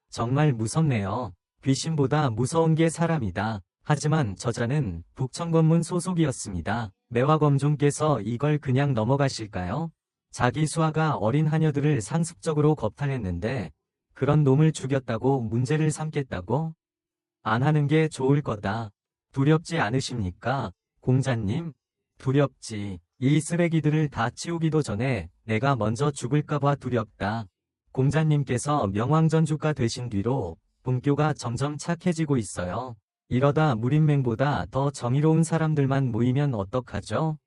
Speaker 1: 정말 무섭네요. 귀신보다 무서운 게 사람이다. 하지만 저자는 북천검문 소속이었습니다. 매화검종께서 이걸 그냥 넘어가실까요? 자기 수하가 어린 하녀들을 상습적으로 겁탈했는데 그런 놈을 죽였다고 문제를 삼겠다고? 안 하는 게 좋을 거다. 두렵지 않으십니까? 공자님? 두렵지. 이 쓰레기들을 다 치우기도 전에 내가 먼저 죽을까봐 두렵다. 공자님께서 명왕전주가 되신 뒤로 본교가 점점 착해지고 있어요. 이러다 무림맹보다 더 정의로운 사람들만 모이면 어떡하죠?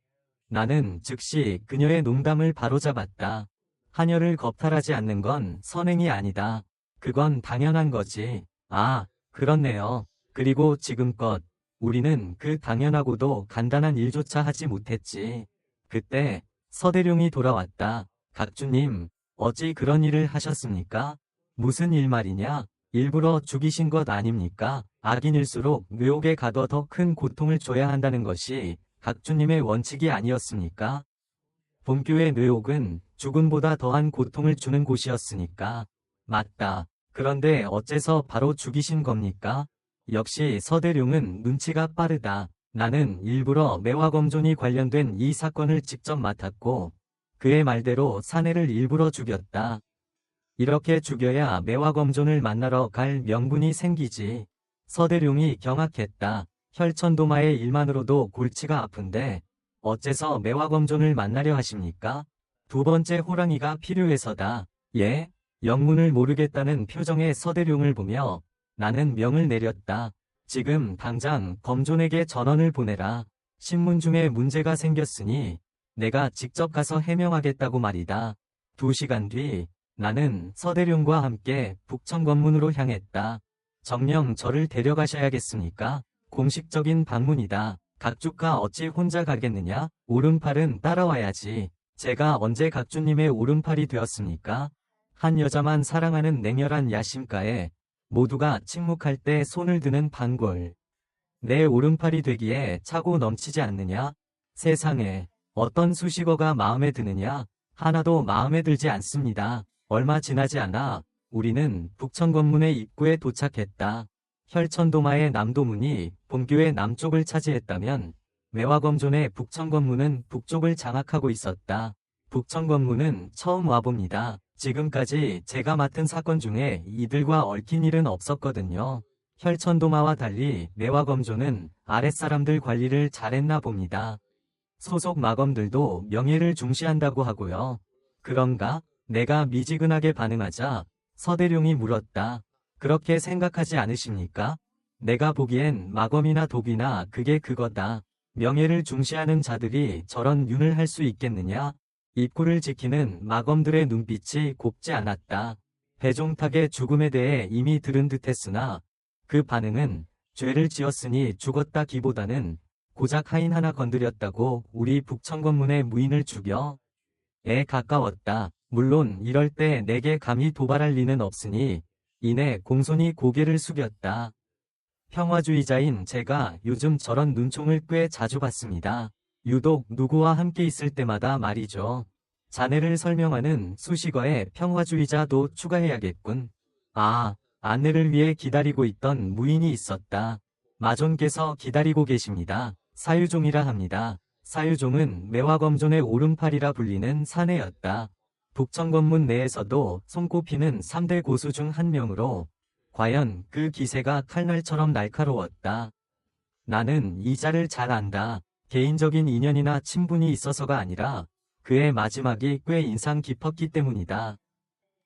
Speaker 1: 나는 즉시 그녀의 농담을 바로잡았다. 하녀를 겁탈하지 않는 건 선행이 아니다. 그건 당연한 거지. 아, 그렇네요. 그리고 지금껏 우리는 그 당연하고도 간단한 일조차 하지 못했지. 그때 서대룡이 돌아왔다. 각주님, 어찌 그런 일을 하셨습니까? 무슨 일 말이냐? 일부러 죽이신 것 아닙니까? 악인일수록 묘옥에 가둬 더 큰 고통을 줘야 한다는 것이 각주님의 원칙이 아니었습니까? 본교의 묘옥은 죽음보다 더한 고통을 주는 곳이었으니까. 맞다. 그런데 어째서 바로 죽이신 겁니까? 역시 서대룡은 눈치가 빠르다. 나는 일부러 매화검존이 관련된 이 사건을 직접 맡았고 그의 말대로 사내를 일부러 죽였다. 이렇게 죽여야 매화검존을 만나러 갈 명분이 생기지. 서대룡이 경악했다. 혈천도마의 일만으로도 골치가 아픈데 어째서 매화검존을 만나려 하십니까? 두 번째 호랑이가 필요해서다. 예? 영문을 모르겠다는 표정의 서대룡을 보며 나는 명을 내렸다. 지금 당장 검존에게 전원을 보내라. 신문 중에 문제가 생겼으니 내가 직접 가서 해명하겠다고 말이다. 2시간 뒤 나는 서대룡과 함께 북천검문으로 향했다. 정녕 저를 데려가셔야겠습니까? 공식적인 방문이다. 각주가 어찌 혼자 가겠느냐? 오른팔은 따라와야지. 제가 언제 각주님의 오른팔이 되었습니까? 한 여자만 사랑하는 냉혈한 야심가에 모두가 침묵할 때 손을 드는 반골. 내 오른팔이 되기에 차고 넘치지 않느냐? 세상에 어떤 수식어가 마음에 드느냐? 하나도 마음에 들지 않습니다. 얼마 지나지 않아 우리는 북천검문의 입구에 도착했다. 혈천도마의 남도문이 본교의 남쪽을 차지했다면 매화검존의 북천검문은 북쪽을 장악하고 있었다. 북천검문은 처음 와봅니다. 지금까지 제가 맡은 사건 중에 이들과 얽힌 일은 없었거든요. 혈천도마와 달리 매화검존은 아랫사람들 관리를 잘했나 봅니다. 소속 마검들도 명예를 중시한다고 하고요. 그런가? 내가 미지근하게 반응하자 서대룡이 물었다. 그렇게 생각하지 않으십니까? 내가 보기엔 마검이나 독이나 그게 그거다. 명예를 중시하는 자들이 저런 윤을 할 수 있겠느냐? 입구를 지키는 마검들의 눈빛이 곱지 않았다. 배종탁의 죽음에 대해 이미 들은 듯했으나 그 반응은 죄를 지었으니 죽었다기보다는 고작 하인 하나 건드렸다고 우리 북천검문의 무인을 죽여? 에 가까웠다. 물론 이럴 때 내게 감히 도발할 리는 없으니 이내 공손히 고개를 숙였다. 평화주의자인 제가 요즘 저런 눈총을 꽤 자주 받습니다. 유독 누구와 함께 있을 때마다 말이죠. 자네를 설명하는 수식어에 평화주의자도 추가해야겠군. 아, 아내를 위해 기다리고 있던 무인이 있었다. 마존께서 기다리고 계십니다. 사유종이라 합니다. 사유종은 매화검존의 오른팔이라 불리는 사내였다. 북천검문 내에서도 손꼽히는 3대 고수 중 한 명으로 과연 그 기세가 칼날처럼 날카로웠다. 나는 이자를 잘 안다. 개인적인 인연이나 친분이 있어서가 아니라 그의 마지막이 꽤 인상 깊었기 때문이다.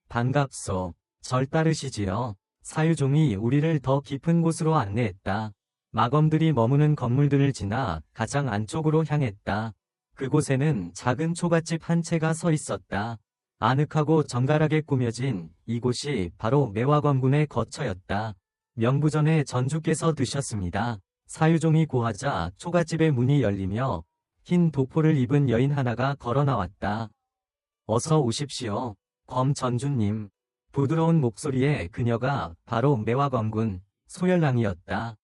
Speaker 1: 반갑소. 절 따르시지요. 사유종이 우리를 더 깊은 곳으로 안내했다. 마검들이 머무는 건물들을 지나 가장 안쪽으로 향했다. 그곳에는 작은 초가집 한 채가 서 있었다. 아늑하고 정갈하게 꾸며진 이곳이 바로 매화검군의 거처였다. 명부전에 전주께서 드셨습니다. 사유종이 고하자 초가집의 문이 열리며 흰 도포를 입은 여인 하나가 걸어 나왔다. 어서 오십시오. 검전주님. 부드러운 목소리의 그녀가 바로 매화검군 소열랑이었다.